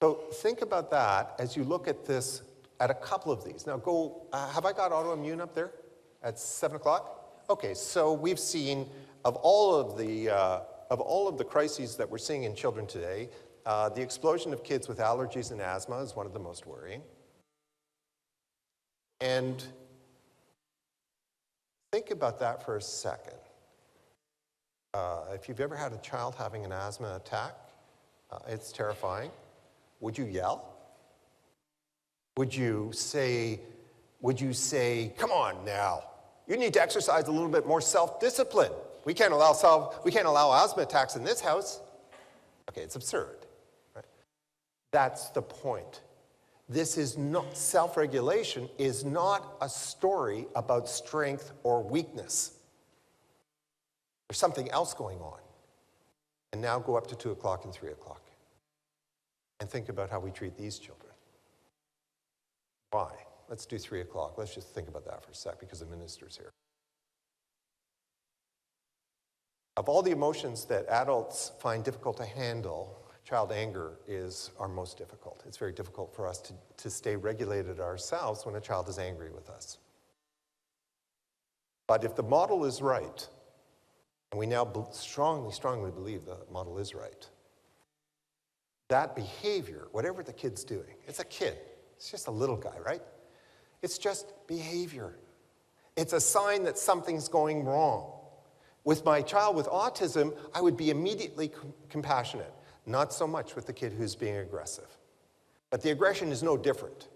So think about that as you look at this, at a couple of these. Now have I got autoimmune up there at 7 o'clock? Okay, so we've seen of all of the crises that we're seeing in children today, the explosion of kids with allergies and asthma is one of the most worrying. And think about that for a second. If you've ever had a child having an asthma attack, it's terrifying. Would you yell? Would you say, come on now, you need to exercise a little bit more self-discipline. We can't allow asthma attacks in this house. Okay, it's absurd. Right? That's the point. This is not, self-regulation is not a story about strength or weakness. There's something else going on. And now go up to 2 o'clock and 3 o'clock. And think about how we treat these children. Why? Let's do 3 o'clock. Let's just think about that for a sec because the minister's here. Of all the emotions that adults find difficult to handle, child anger is our most difficult. It's very difficult for us to stay regulated ourselves when a child is angry with us. But if the model is right, and we now strongly believe the model is right, that behavior, whatever the kid's doing, it's a kid, it's just a little guy, right? It's just behavior. It's a sign that something's going wrong. With my child with autism, I would be immediately compassionate. Not so much with the kid who's being aggressive. But the aggression is no different.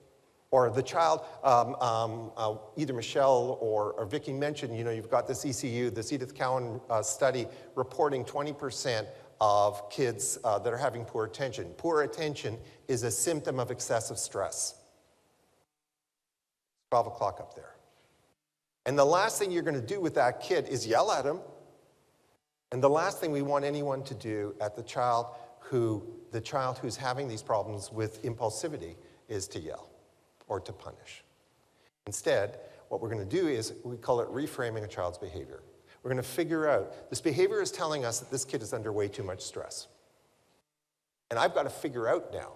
Or the child, either Michelle or Vicky mentioned, you've got this ECU, this Edith Cowan study reporting 20% of kids that are having poor attention. Poor attention is a symptom of excessive stress. 12 o'clock up there. And the last thing you're going to do with that kid is yell at him. And the last thing we want anyone to do at the child who's having these problems with impulsivity is to yell or to punish. Instead, what we're going to do is, we call it reframing a child's behavior. We're going to figure out, this behavior is telling us that this kid is under way too much stress. And I've got to figure out now,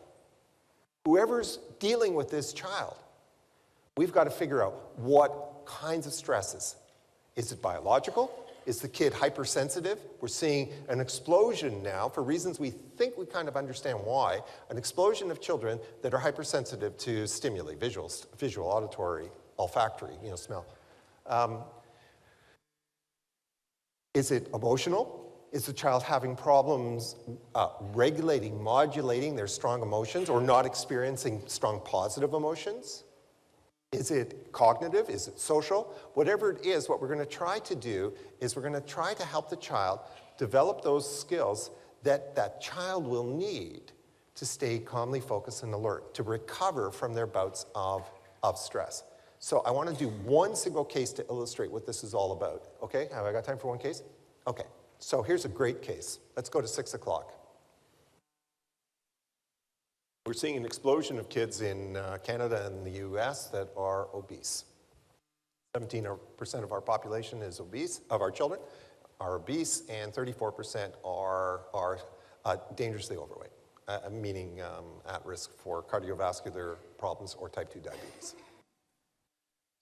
whoever's dealing with this child, we've got to figure out what kinds of stresses. Is it biological? Is the kid hypersensitive? We're seeing an explosion now, for reasons we think we kind of understand why, an explosion of children that are hypersensitive to stimuli, visual, auditory, olfactory, smell. Is it emotional? Is the child having problems regulating, modulating their strong emotions or not experiencing strong positive emotions? Is it cognitive? Is it social? Whatever it is, what we're going to try to do is we're going to try to help the child develop those skills that that child will need to stay calmly focused and alert, to recover from their bouts of stress. So I want to do one single case to illustrate what this is all about. Okay, have I got time for one case? Okay, so here's a great case. Let's go to 6 o'clock. We're seeing an explosion of kids in Canada and the US that are obese. 17% of our population is obese, of our children are obese, and 34% are dangerously overweight, meaning at risk for cardiovascular problems or type 2 diabetes.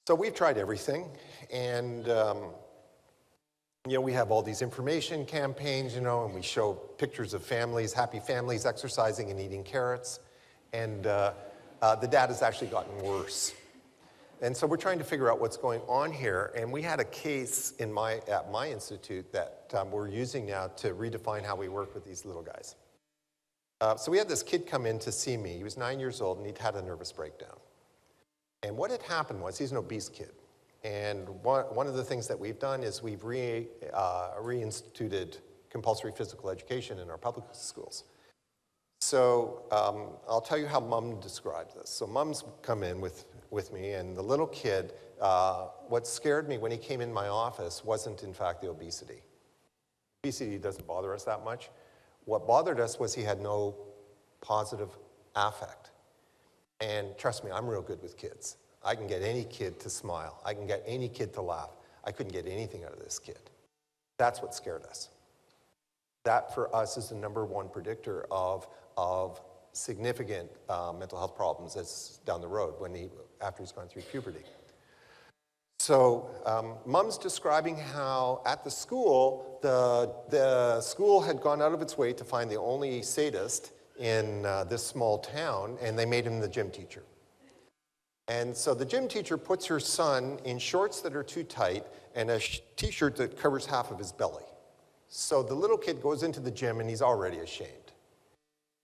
So we've tried everything, and we have all these information campaigns, and we show pictures of families, happy families exercising and eating carrots. And the data's actually gotten worse. And so we're trying to figure out what's going on here. And we had a case at my institute that we're using now to redefine how we work with these little guys. So we had this kid come in to see me. He was 9 years old, and he'd had a nervous breakdown. And what had happened was, he's an obese kid. And one of the things that we've done is we've reinstituted compulsory physical education in our public schools. So I'll tell you how Mom described this. So Mom's come in with me, and the little kid, what scared me when he came in my office wasn't, in fact, the obesity. Obesity doesn't bother us that much. What bothered us was he had no positive affect. And trust me, I'm real good with kids. I can get any kid to smile. I can get any kid to laugh. I couldn't get anything out of this kid. That's what scared us. That, for us, is the #1 predictor of significant mental health problems that's down the road after he's gone through puberty. So Mom's describing how at the school, the school had gone out of its way to find the only sadist in this small town, and they made him the gym teacher. And so the gym teacher puts her son in shorts that are too tight and a t-shirt that covers half of his belly. So the little kid goes into the gym and he's already ashamed.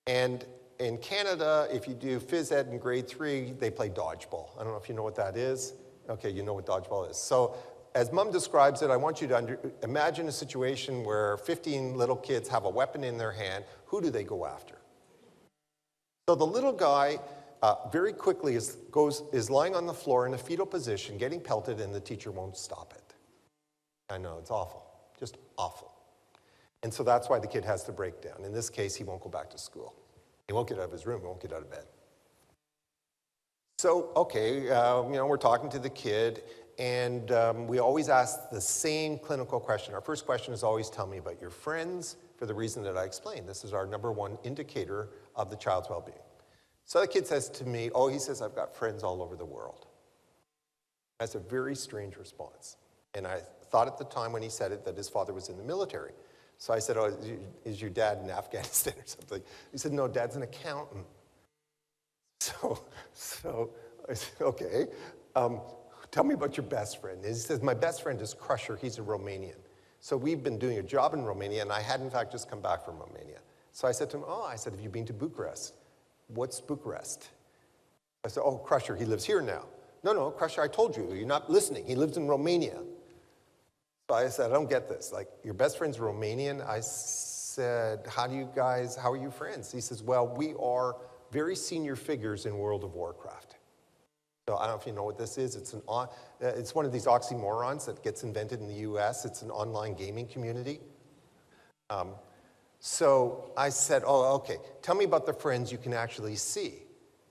And in Canada, if you do phys ed in grade 3, they play dodgeball. I don't know if you know what that is. Okay, you know what dodgeball is. So as Mom describes it, I want you to imagine a situation where 15 little kids have a weapon in their hand. Who do they go after? So the little guy very quickly is lying on the floor in a fetal position, getting pelted, and the teacher won't stop it. I know, it's awful, just awful. And so that's why the kid has the breakdown. In this case, he won't go back to school. He won't get out of his room, he won't get out of bed. So, okay, we're talking to the kid, And we always ask the same clinical question. Our first question is always, tell me about your friends, for the reason that I explained. This is our #1 indicator of the child's well-being. So the kid says to me, oh, he says, I've got friends all over the world. That's a very strange response. And I thought at the time when he said it that his father was in the military. So I said, oh, is your dad in Afghanistan or something? He said, no, Dad's an accountant. So I said, okay, tell me about your best friend. He says, my best friend is Crusher, he's a Romanian. So we've been doing a job in Romania, and I had in fact just come back from Romania. So I said to him, have you been to Bucharest? What's Bucharest? I said, oh, Crusher, he lives here now. No, Crusher, I told you, you're not listening. He lives in Romania. So I said, I don't get this. Like, your best friend's Romanian? I said, how are you friends? He says, well, we are very senior figures in World of Warcraft. So I don't know if you know what this is. It's one of these oxymorons that gets invented in the US. It's an online gaming community. So I said, oh, okay, tell me about the friends you can actually see.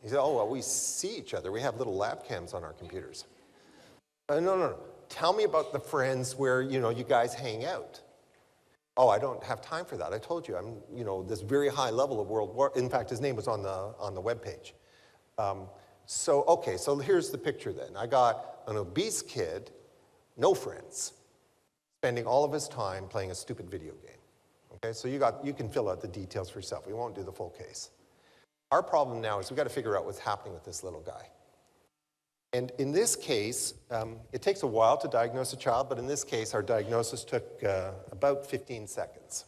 He said, oh, well, we see each other. We have little lab cams on our computers. No. Tell me about the friends where, you guys hang out. Oh, I don't have time for that. I told you, I'm, this very high level of World War. In fact, his name was on the webpage. So here's the picture then. I got an obese kid, no friends, spending all of his time playing a stupid video game. Okay, so you can fill out the details for yourself. We won't do the full case. Our problem now is we've got to figure out what's happening with this little guy. And in this case, it takes a while to diagnose a child, but in this case, our diagnosis took about 15 seconds.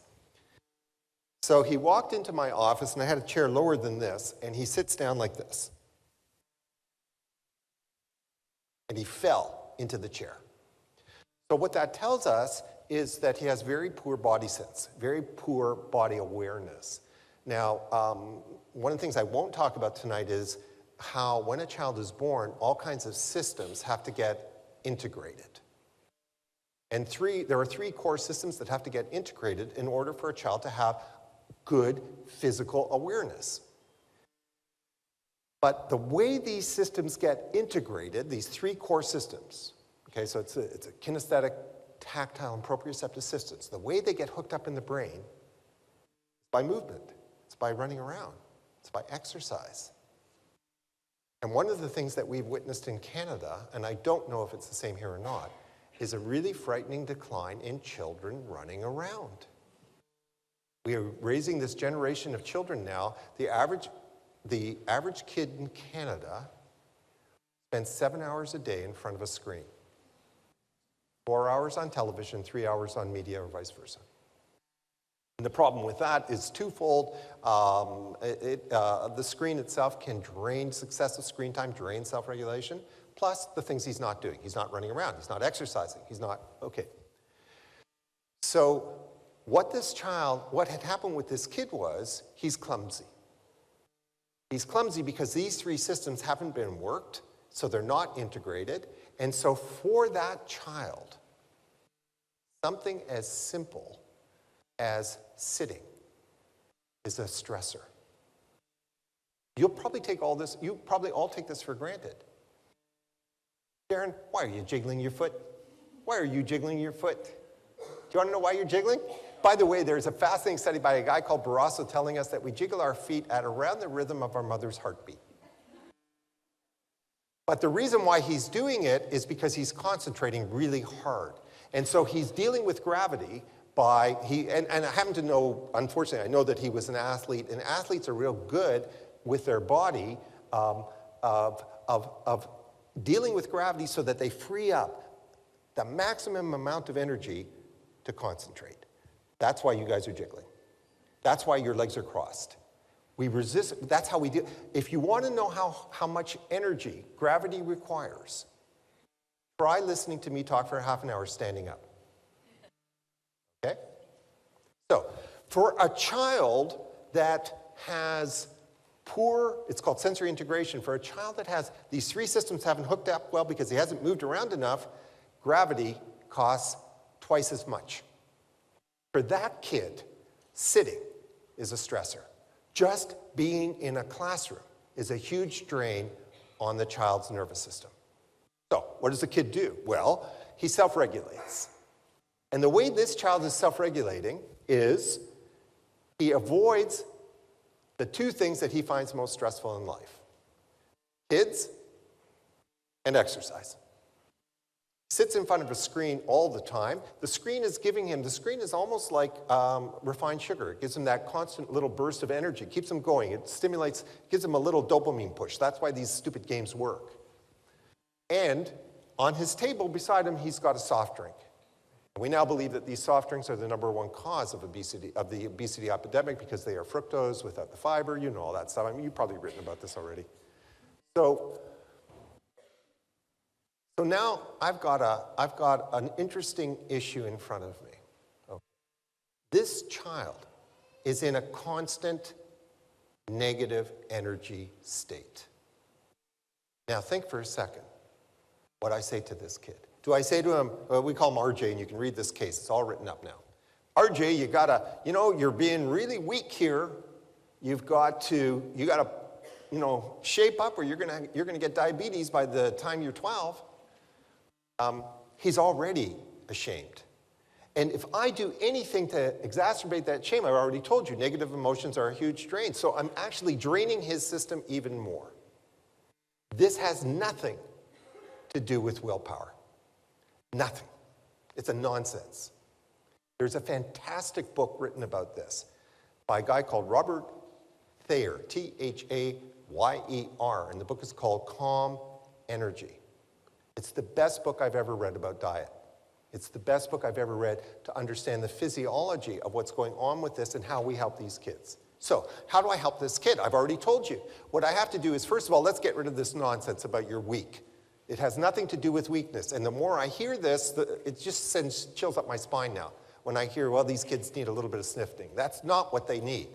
So he walked into my office, and I had a chair lower than this, and he sits down like this. And he fell into the chair. So what that tells us is that he has very poor body sense, very poor body awareness. Now, one of the things I won't talk about tonight is how when a child is born, all kinds of systems have to get integrated. And there are 3 core systems that have to get integrated in order for a child to have good physical awareness. But the way these systems get integrated, these 3 core systems, okay, so it's a kinesthetic, tactile, and proprioceptive systems. The way they get hooked up in the brain is by movement. It's by running around. It's by exercise. And one of the things that we've witnessed in Canada, and I don't know if it's the same here or not, is a really frightening decline in children running around. We are raising this generation of children now. The average kid in Canada spends 7 hours a day in front of a screen. 4 hours on television, 3 hours on media, or vice versa. And the problem with that is twofold. The screen itself can drain, excessive screen time drain self-regulation, plus the things he's not doing. He's not running around, he's not exercising, he's not, okay. So what had happened with this kid was, he's clumsy. He's clumsy because these 3 systems haven't been worked, so they're not integrated. And so for that child, something as simple as sitting is a stressor. You probably all take this for granted. Darren, why are you jiggling your foot? Why are you jiggling your foot? Do you want to know why you're jiggling? By the way, there's a fascinating study by a guy called Barrasso telling us that we jiggle our feet at around the rhythm of our mother's heartbeat. But the reason why he's doing it is because he's concentrating really hard. And so he's dealing with gravity and I happen to know, unfortunately, I know that he was an athlete, and athletes are real good with their body of dealing with gravity so that they free up the maximum amount of energy to concentrate. That's why you guys are jiggling. That's why your legs are crossed. We resist, that's how we do. If you want to know how much energy gravity requires, try listening to me talk for half an hour standing up. Okay? So, for a child that has it's called sensory integration, for a child that has these 3 systems haven't hooked up well because he hasn't moved around enough, gravity costs twice as much. For that kid, sitting is a stressor. Just being in a classroom is a huge drain on the child's nervous system. So what does the kid do? Well, he self-regulates. And the way this child is self-regulating is he avoids the two things that he finds most stressful in life: kids and exercise. Sits in front of a screen all the time. The screen is almost like refined sugar. It gives him that constant little burst of energy, keeps him going. It stimulates, gives him a little dopamine push. That's why these stupid games work. And on his table beside him, he's got a soft drink. And we now believe that these soft drinks are the #1 cause of obesity, of the obesity epidemic, because they are fructose without the fiber. You know all that stuff. I mean, you've probably written about this already. So now I've got an interesting issue in front of me. Okay. This child is in a constant negative energy state. Now think for a second what I say to this kid. Do I say to him, we call him RJ, and you can read this case, it's all written up now. RJ, you're being really weak here. You gotta, shape up, or you're gonna get diabetes by the time you're 12. He's already ashamed. And if I do anything to exacerbate that shame, I've already told you, negative emotions are a huge drain. So I'm actually draining his system even more. This has nothing to do with willpower. Nothing. It's a nonsense. There's a fantastic book written about this by a guy called Robert Thayer, Thayer, and the book is called Calm Energy. It's the best book I've ever read about diet. It's the best book I've ever read to understand the physiology of what's going on with this and how we help these kids. So, how do I help this kid? I've already told you. What I have to do is, first of all, let's get rid of this nonsense about you're weak. It has nothing to do with weakness. And the more I hear this, it just sends chills up my spine now. When I hear, well, these kids need a little bit of sniffing. That's not what they need.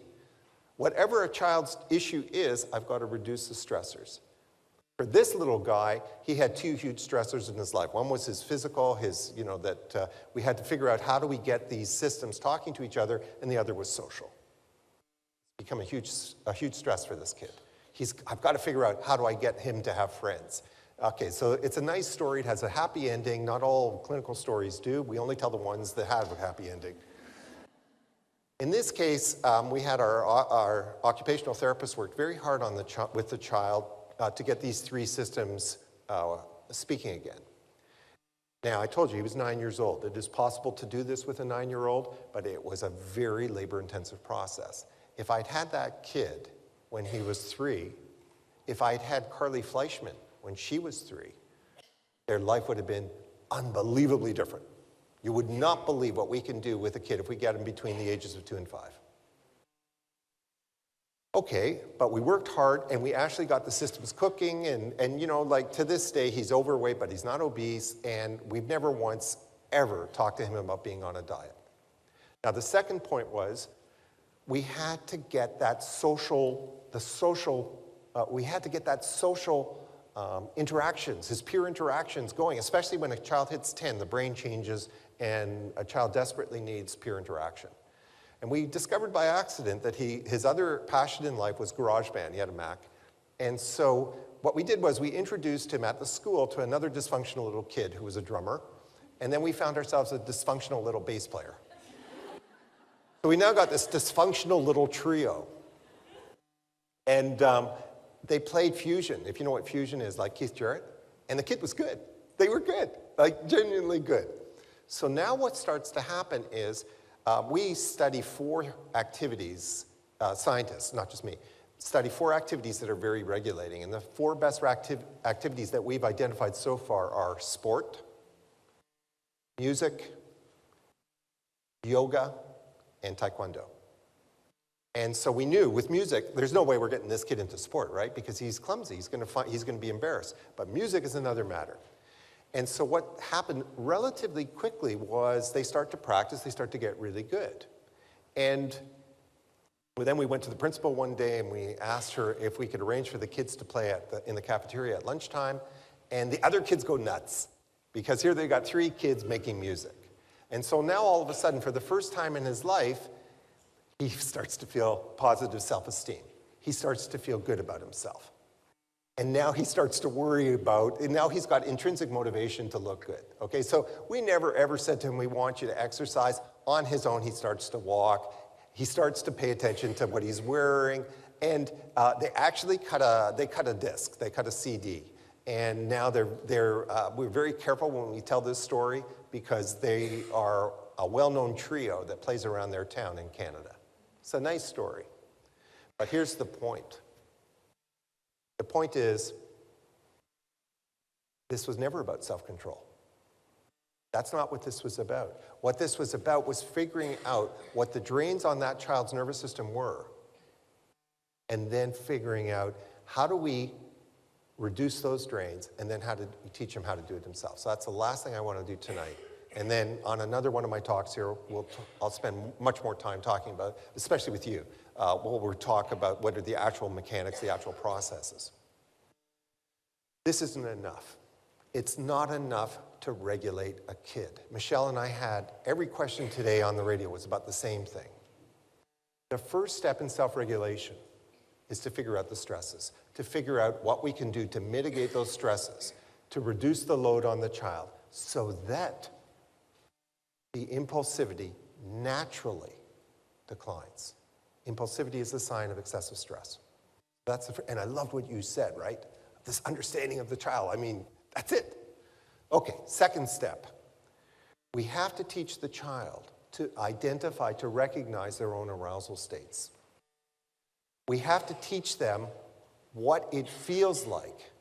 Whatever a child's issue is, I've got to reduce the stressors. For this little guy, he had two huge stressors in his life. One was his physical, we had to figure out how do we get these systems talking to each other, and the other was social. It's become a huge stress for this kid. I've got to figure out how do I get him to have friends. Okay, so it's a nice story. It has a happy ending. Not all clinical stories do. We only tell the ones that have a happy ending. In this case, we had our occupational therapist worked very hard on with the child to get these three systems speaking again. Now, I told you he was 9 years old. It is possible to do this with a 9-year-old, but it was a very labor-intensive process. If I'd had that kid when he was 3, if I'd had Carly Fleischman when she was 3, their life would have been unbelievably different. You would not believe what we can do with a kid if we get him between the ages of 2 and 5. Okay, but we worked hard and we actually got the systems cooking and to this day, he's overweight, but he's not obese, and we've never once ever talked to him about being on a diet. Now, the second point was we had to get that social interactions, his peer interactions going, especially when a child hits 10, the brain changes and a child desperately needs peer interaction. And we discovered by accident that his other passion in life was GarageBand. He had a Mac. And so what we did was we introduced him at the school to another dysfunctional little kid who was a drummer. And then we found ourselves a dysfunctional little bass player. So we now got this dysfunctional little trio. And they played fusion, if you know what fusion is, like Keith Jarrett. And the kid was good. They were good, like genuinely good. So now what starts to happen is we study 4 activities, scientists, not just me, study 4 activities that are very regulating. And the 4 best activities that we've identified so far are sport, music, yoga, and taekwondo. And so we knew with music, there's no way we're getting this kid into sport, right? Because he's clumsy, he's gonna be embarrassed. But music is another matter. And so what happened relatively quickly was they start to practice, they start to get really good. And then we went to the principal one day and we asked her if we could arrange for the kids to play in the cafeteria at lunchtime. And the other kids go nuts because here they got 3 kids making music. And so now all of a sudden, for the first time in his life, he starts to feel positive self-esteem. He starts to feel good about himself. And now he starts to worry about, and now he's got intrinsic motivation to look good. Okay, so we never ever said to him, we want you to exercise. On his own, he starts to walk. He starts to pay attention to what he's wearing. And they actually cut a disc, they cut a CD. And now we're very careful when we tell this story because they are a well-known trio that plays around their town in Canada. It's a nice story. But here's the point. The point is, this was never about self-control. That's not what this was about. What this was about was figuring out what the drains on that child's nervous system were, and then figuring out how do we reduce those drains, and then how to teach them how to do it themselves. So that's the last thing I want to do tonight. And then on another one of my talks here, I'll spend much more time talking about, especially with you, we'll talk about what are the actual mechanics, the actual processes. This isn't enough. It's not enough to regulate a kid. Michelle and I had, every question today on the radio was about the same thing. The first step in self-regulation is to figure out the stresses, to figure out what we can do to mitigate those stresses, to reduce the load on the child so that the impulsivity naturally declines. Impulsivity is a sign of excessive stress. And I loved what you said, right? This understanding of the child. I mean, that's it. Okay, second step. We have to teach the child to identify, to recognize their own arousal states. We have to teach them what it feels like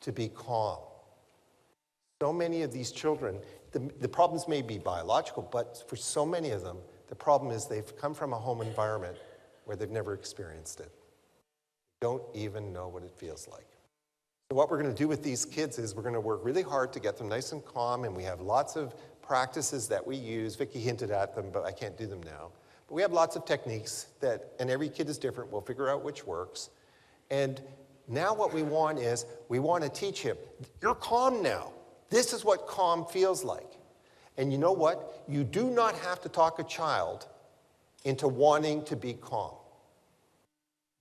to be calm. So many of these children, the problems may be biological, but for so many of them, the problem is they've come from a home environment where they've never experienced it. They don't even know what it feels like. So what we're going to do with these kids is we're going to work really hard to get them nice and calm, and we have lots of practices that we use. Vicki hinted at them, but I can't do them now. But we have lots of techniques and every kid is different. We'll figure out which works. And now what we want is, we want to teach him, you're calm now. This is what calm feels like. And you know what? You do not have to talk a child into wanting to be calm.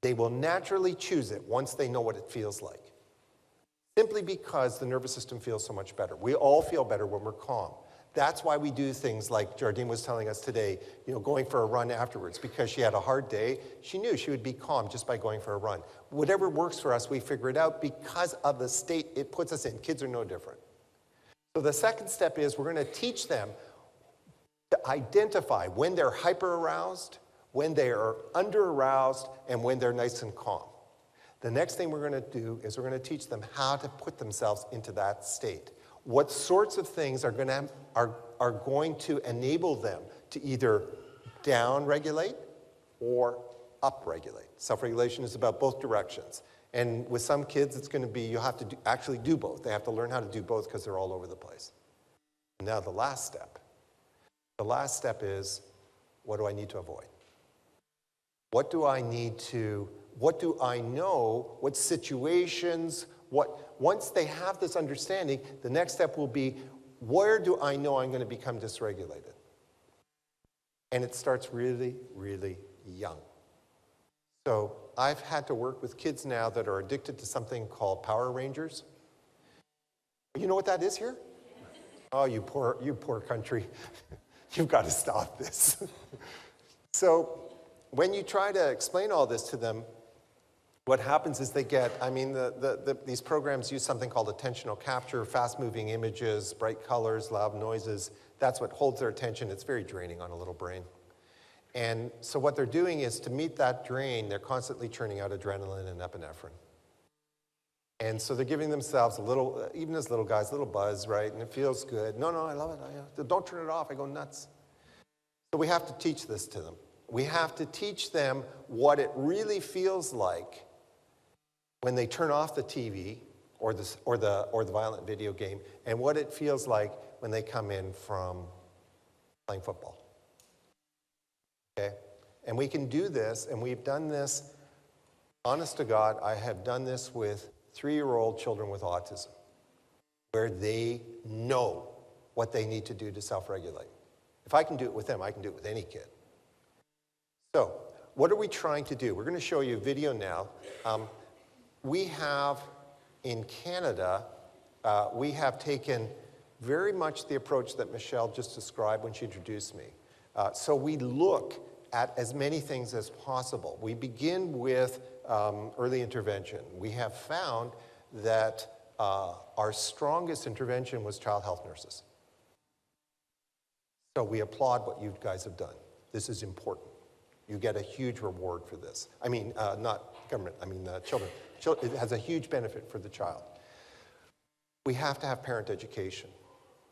They will naturally choose it once they know what it feels like. Simply because the nervous system feels so much better. We all feel better when we're calm. That's why we do things like Jardine was telling us today, going for a run afterwards. Because she had a hard day, she knew she would be calm just by going for a run. Whatever works for us, we figure it out because of the state it puts us in. Kids are no different. So the second step is we're going to teach them to identify when they're hyper-aroused, when they are under-aroused, and when they're nice and calm. The next thing we're going to do is we're going to teach them how to put themselves into that state. What sorts of things are going to enable them to either down-regulate or up-regulate. Self-regulation is about both directions. And with some kids, it's going to be you have to actually do both. They have to learn how to do both because they're all over the place. Now the last step. The last step is, what do I need to avoid? What do I know? What situations? Once they have this understanding, the next step will be, where do I know I'm going to become dysregulated? And it starts really, really young. So I've had to work with kids now that are addicted to something called Power Rangers. You know what that is here? Oh, you poor country. You've got to stop this. So when you try to explain all this to them, what happens is they get, these programs use something called attentional capture, fast-moving images, bright colors, loud noises. That's what holds their attention. It's very draining on a little brain. And so what they're doing is, to meet that drain, they're constantly churning out adrenaline and epinephrine. And so they're giving themselves a little, even as little guys, a little buzz, right? And it feels good. No, I love it. Don't turn it off. I go nuts. So we have to teach this to them. We have to teach them what it really feels like when they turn off the TV or the violent video game, and what it feels like when they come in from playing football. Okay? And we can do this, and we've done this, honest to God, I have done this with 3-year-old children with autism, where they know what they need to do to self-regulate. If I can do it with them, I can do it with any kid. So, what are we trying to do? We're going to show you a video now. We have in Canada, we have taken very much the approach that Michelle just described when she introduced me. So we look at as many things as possible. We begin with early intervention. We have found that our strongest intervention was child health nurses. So we applaud what you guys have done. This is important. You get a huge reward for this. I mean, not government, I mean children. It has a huge benefit for the child. We have to have parent education.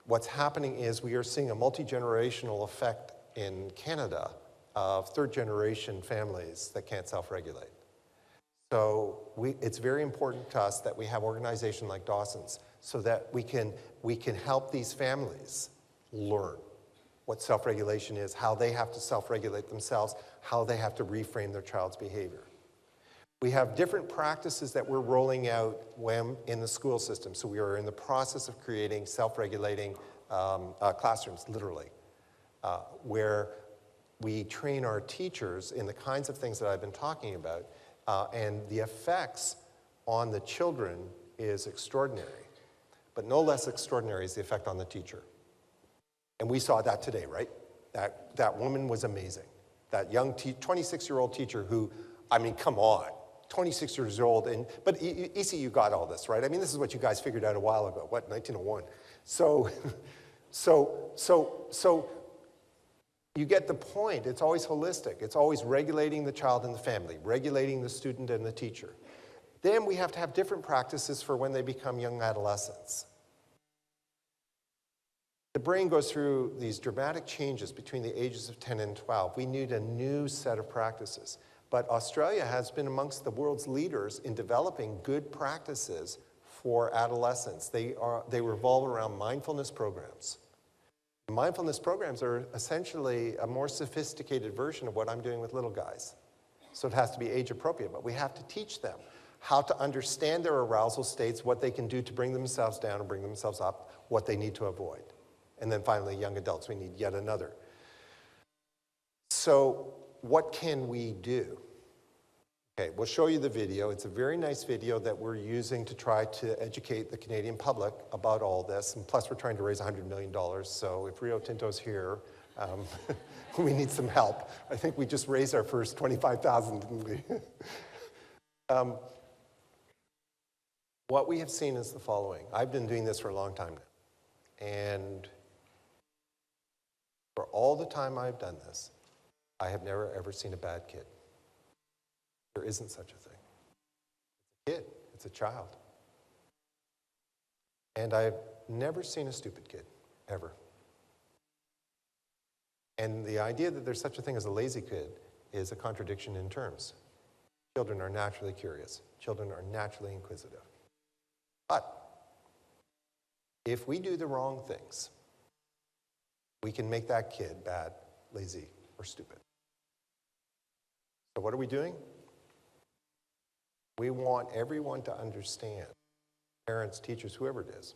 What's happening is we are seeing a multi-generational effect in Canada of third-generation families that can't self-regulate. So it's very important to us that we have organizations like Dawson's so that we can help these families learn what self-regulation is, how they have to self-regulate themselves, how they have to reframe their child's behavior. We have different practices that we're rolling out in the school system. So we are in the process of creating self-regulating classrooms, literally, where we train our teachers in the kinds of things that I've been talking about, and the effects on the children is extraordinary. But no less extraordinary is the effect on the teacher. And we saw that today, right? That woman was amazing. That young 26-year-old teacher who, I mean, come on, 26 years old, but ECU got all this, right? I mean, this is what you guys figured out a while ago, what, 1901? So you get the point. It's always holistic. It's always regulating the child and the family, regulating the student and the teacher. Then we have to have different practices for when they become young adolescents. The brain goes through these dramatic changes between the ages of 10 and 12. We need a new set of practices. But Australia has been amongst the world's leaders in developing good practices for adolescents. They revolve around mindfulness programs. Mindfulness programs are essentially a more sophisticated version of what I'm doing with little guys. So it has to be age appropriate, but we have to teach them how to understand their arousal states, what they can do to bring themselves down and bring themselves up, what they need to avoid. And then finally, young adults, we need yet another. So what can we do? Okay, we'll show you the video. It's a very nice video that we're using to try to educate the Canadian public about all this. And plus, we're trying to raise $100 million. So if Rio Tinto's here, we need some help. I think we just raised our first $25,000, didn't we? What we have seen is the following. I've been doing this for a long time now. And for all the time I've done this, I have never, ever seen a bad kid. There isn't such a thing. It's a kid. It's a child. And I've never seen a stupid kid, ever. And the idea that there's such a thing as a lazy kid is a contradiction in terms. Children are naturally curious. Children are naturally inquisitive. But if we do the wrong things, we can make that kid bad, lazy, or stupid. So what are we doing? We want everyone to understand, parents, teachers, whoever it is,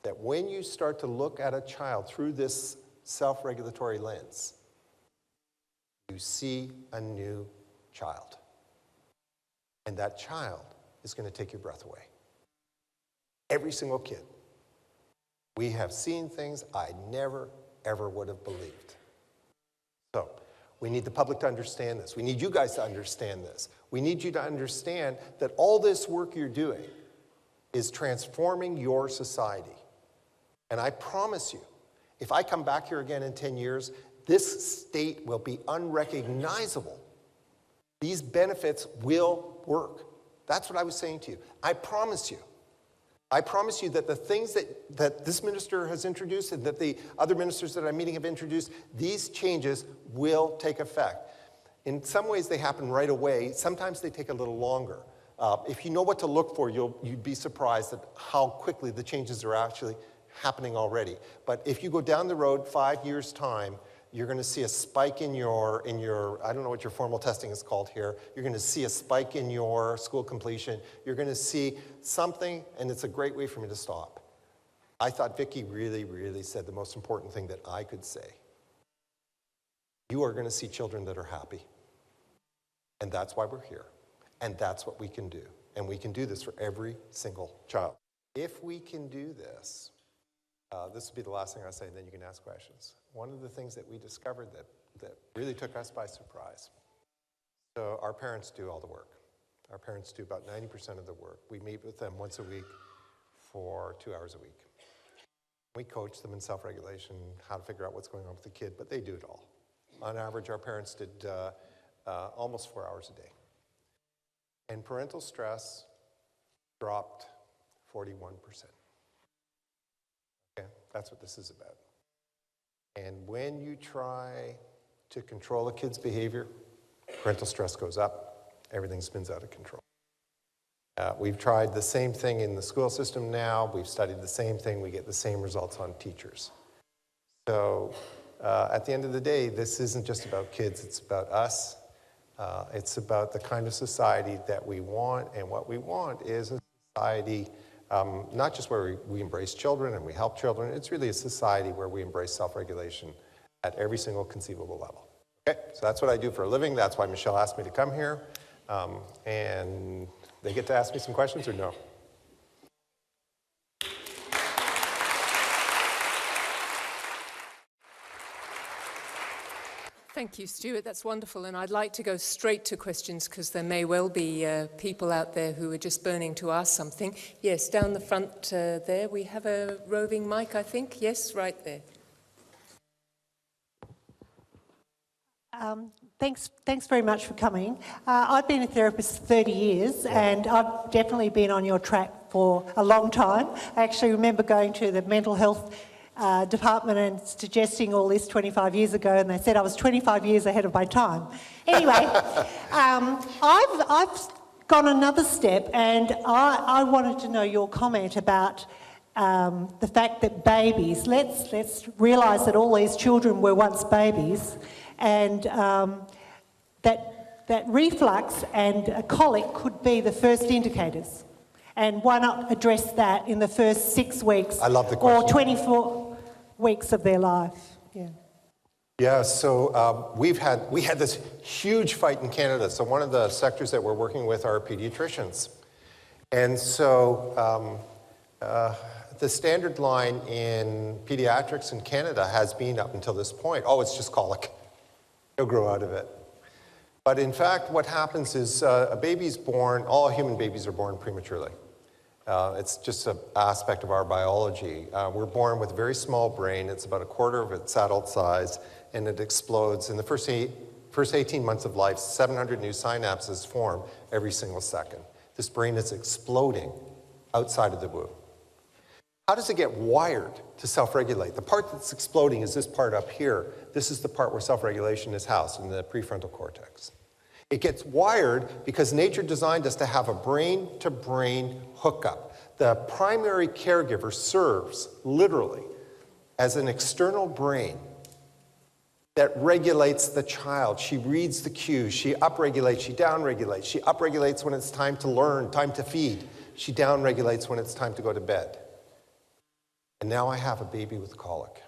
that when you start to look at a child through this self-regulatory lens, you see a new child. And that child is going to take your breath away. Every single kid. We have seen things I never, ever would have believed. So, we need the public to understand this. We need you guys to understand this. We need you to understand that all this work you're doing is transforming your society. And I promise you, if I come back here again in 10 years, this state will be unrecognizable. These benefits will work. That's what I was saying to you. I promise you. I promise you that the things that this minister has introduced and that the other ministers that I'm meeting have introduced, these changes will take effect. In some ways, they happen right away. Sometimes they take a little longer. If you know what to look for, you'd be surprised at how quickly the changes are actually happening already. But if you go down the road 5 years' time, you're going to see a spike in your, I don't know what your formal testing is called here. You're going to see a spike in your school completion. You're going to see something, and it's a great way for me to stop. I thought Vicki really, really said the most important thing that I could say. You are going to see children that are happy. And that's why we're here. And that's what we can do. And we can do this for every single child. If we can do this, this will be the last thing I say, and then you can ask questions. One of the things that we discovered that really took us by surprise. So our parents do all the work. Our parents do about 90% of the work. We meet with them once a week for 2 hours a week. We coach them in self-regulation, how to figure out what's going on with the kid, but they do it all. On average, our parents did almost 4 hours a day. And parental stress dropped 41%. Okay, that's what this is about. And when you try to control a kid's behavior, parental stress goes up, everything spins out of control. We've tried the same thing in the school system now, we've studied the same thing, we get the same results on teachers. So at the end of the day, this isn't just about kids, it's about us. It's about the kind of society that we want, and what we want is a society not just where we embrace children and we help children, it's really a society where we embrace self-regulation at every single conceivable level. Okay, so that's what I do for a living, that's why Michelle asked me to come here, and they get to ask me some questions or no? Thank you, Stuart. That's wonderful. And I'd like to go straight to questions because there may well be people out there who are just burning to ask something. Yes, down the front there, we have a roving mic, I think. Yes, right there. Thanks very much for coming. I've been a therapist for 30 years and I've definitely been on your track for a long time. I actually remember going to the mental health department and suggesting all this 25 years ago, and they said I was 25 years ahead of my time. Anyway, I've gone another step, and I wanted to know your comment about the fact that babies, let's realise that all these children were once babies, and that reflux and a colic could be the first indicators. And why not address that in the first 6 weeks I love the question. or 24 weeks of their life? Yeah. Yeah, so we had this huge fight in Canada. So one of the sectors that we're working with are pediatricians. And so the standard line in pediatrics in Canada has been up until this point, oh, it's just colic. He'll grow out of it. But in fact, what happens is a baby's born, all human babies are born prematurely. It's just an aspect of our biology. We're born with a very small brain. It's about a quarter of its adult size, and it explodes. In the first 18 months of life, 700 new synapses form every single second. This brain is exploding outside of the womb. How does it get wired to self-regulate? The part that's exploding is this part up here. This is the part where self-regulation is housed in the prefrontal cortex. It gets wired because nature designed us to have a brain-to-brain hookup. The primary caregiver serves, literally, as an external brain that regulates the child. She reads the cues. She upregulates, she downregulates. She upregulates when it's time to learn, time to feed. She downregulates when it's time to go to bed. And now I have a baby with colic.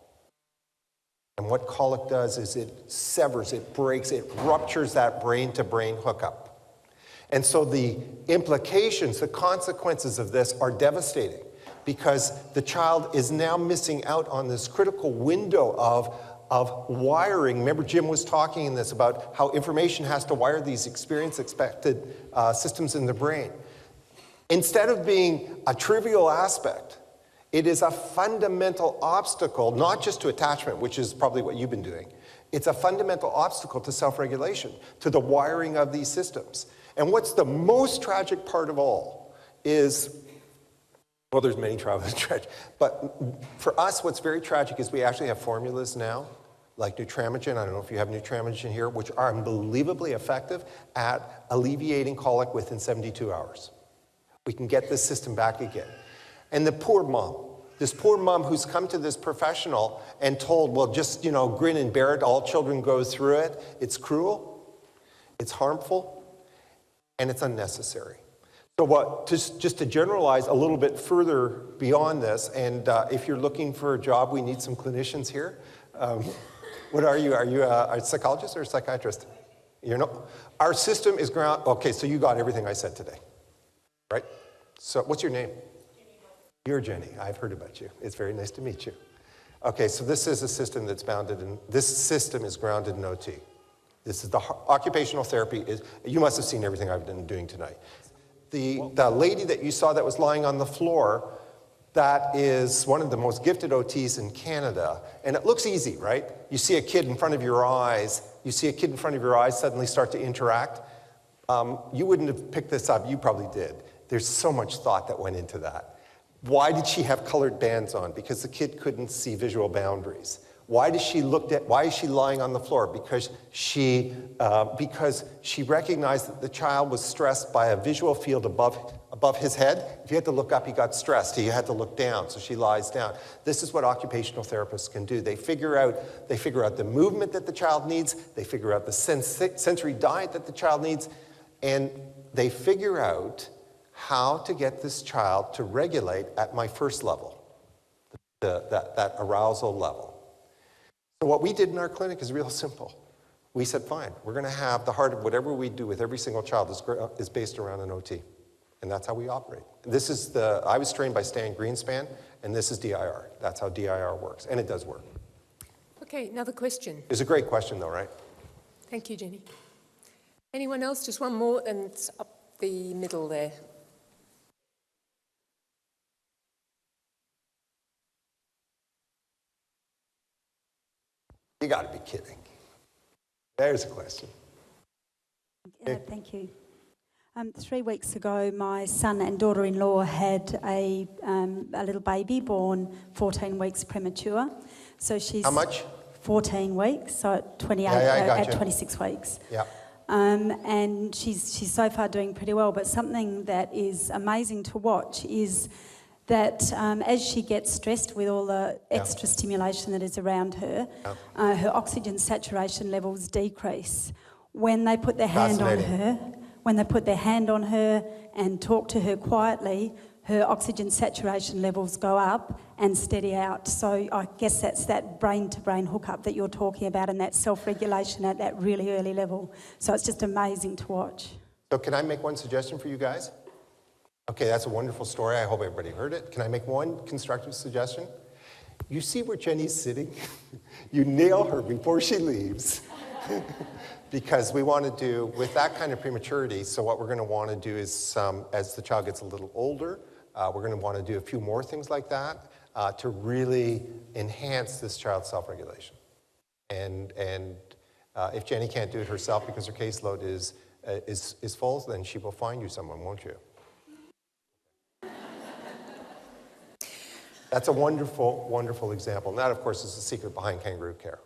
And what colic does is it severs, it breaks, it ruptures that brain-to-brain hookup. And so the implications, the consequences of this are devastating because the child is now missing out on this critical window of wiring. Remember Jim was talking in this about how information has to wire these expected systems in the brain. Instead of being a trivial aspect, it is a fundamental obstacle, not just to attachment, which is probably what you've been doing. It's a fundamental obstacle to self-regulation, to the wiring of these systems. And what's the most tragic part of all is, well, there's many tragic, but for us, what's very tragic is we actually have formulas now, like Nutramigen, I don't know if you have Nutramigen here, which are unbelievably effective at alleviating colic within 72 hours. We can get this system back again. And the poor mom, this poor mom who's come to this professional and told, well, just, grin and bear it, all children go through it. It's cruel, it's harmful, and it's unnecessary. So just to generalize a little bit further beyond this, and if you're looking for a job, we need some clinicians here. What are you? Are you a psychologist or a psychiatrist? Our system is okay, so you got everything I said today. right? So what's your name? You're Jenny. I've heard about you. It's very nice to meet you. Okay, so this is a system that's this system is grounded in OT. This is the occupational therapy. You must have seen everything I've been doing tonight. The lady that you saw that was lying on the floor, that is one of the most gifted OTs in Canada. And it looks easy, right? You see a kid in front of your eyes. You see a kid in front of your eyes suddenly start to interact. You wouldn't have picked this up. You probably did. There's so much thought that went into that. Why did she have colored bands on? Because the kid couldn't see visual boundaries. Why is she lying on the floor? Because she recognized that the child was stressed by a visual field above his head. If you had to look up, he got stressed. He had to look down, so she lies down. This is what occupational therapists can do. They figure out the movement that the child needs. They figure out the sensory diet that the child needs, and they figure out how to get this child to regulate at my first level, that arousal level. So what we did in our clinic is real simple. We said, fine, we're going to have the heart of whatever we do with every single child is based around an OT. And that's how we operate. I was trained by Stan Greenspan, and this is DIR. That's how DIR works, and it does work. Okay, another question. It's a great question though, right? Thank you, Jenny. Anyone else? Just one more, and it's up the middle there. You got to be kidding. There's a question. Thank you. 3 weeks ago, my son and daughter-in-law had a little baby born 14 weeks premature. So she's how much? 14 weeks, so at 28, at 26 weeks. Yeah. And she's so far doing pretty well. But something that is amazing to watch is that as she gets stressed with all the extra stimulation that is around her, her oxygen saturation levels decrease. When they put their hand on her, and talk to her quietly, her oxygen saturation levels go up and steady out. So I guess that's that brain-to-brain hookup that you're talking about, and that self-regulation at that really early level. So it's just amazing to watch. So can I make one suggestion for you guys? Okay, that's a wonderful story. I hope everybody heard it. Can I make one constructive suggestion? You see where Jenny's sitting? You nail her before she leaves. Because we want to do, with that kind of prematurity, so what we're going to want to do is, as the child gets a little older, we're going to want to do a few more things like that to really enhance this child's self-regulation. And if Jenny can't do it herself because her caseload is full, then she will find you someone, won't you? That's a wonderful, wonderful example. And that, of course, is the secret behind kangaroo care.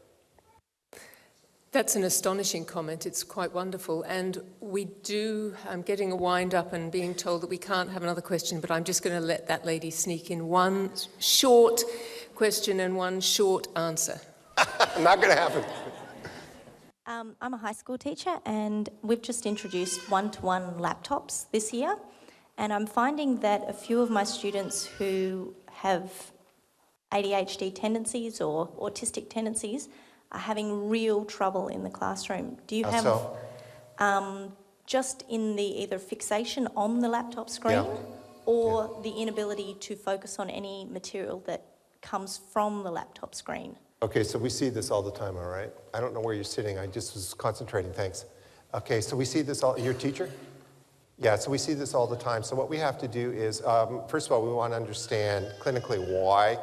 That's an astonishing comment. It's quite wonderful. And I'm getting a wind up and being told that we can't have another question, but I'm just going to let that lady sneak in one short question and one short answer. Not going to happen. I'm a high school teacher, and we've just introduced one-to-one laptops this year. And I'm finding that a few of my students who have ADHD tendencies or autistic tendencies are having real trouble in the classroom. Do you have, just in the either fixation on the laptop screen or the inability to focus on any material that comes from the laptop screen? Okay, so we see this all the time, all right? I don't know where you're sitting. I just was concentrating, thanks. Okay, so we see this all, you're a teacher? Yeah, so we see this all the time. So what we have to do is, first of all, we want to understand clinically why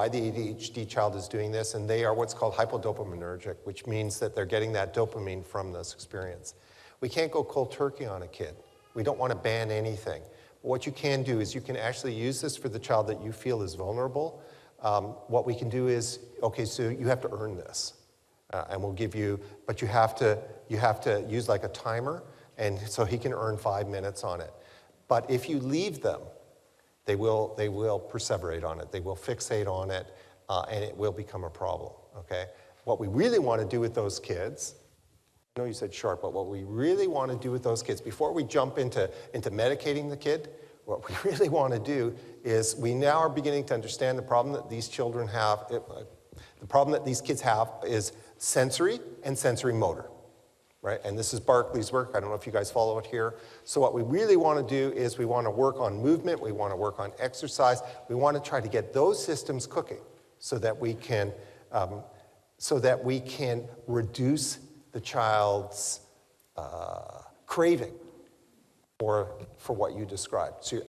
the ADHD child is doing this, and they are what's called hypodopaminergic, which means that they're getting that dopamine from this experience. We can't go cold turkey on a kid. We don't want to ban anything. But what you can do is you can actually use this for the child that you feel is vulnerable. What we can do is, okay, so you have to earn this, and we'll give you, but you have to use like a timer, and so he can earn 5 minutes on it. But if you leave them, they will perseverate on it. They will fixate on it, and it will become a problem, okay? What we really want to do with those kids, I know you said short, but what we really want to do with those kids, before we jump into medicating the kid, what we really want to do is we now are beginning to understand the problem that these children have. The problem that these kids have is sensory and sensory motor, right? And this is Barclay's work. I don't know if you guys follow it here. So what we really want to do is we want to work on movement, we want to work on exercise, we want to try to get those systems cooking so that we can reduce the child's craving for what you described. So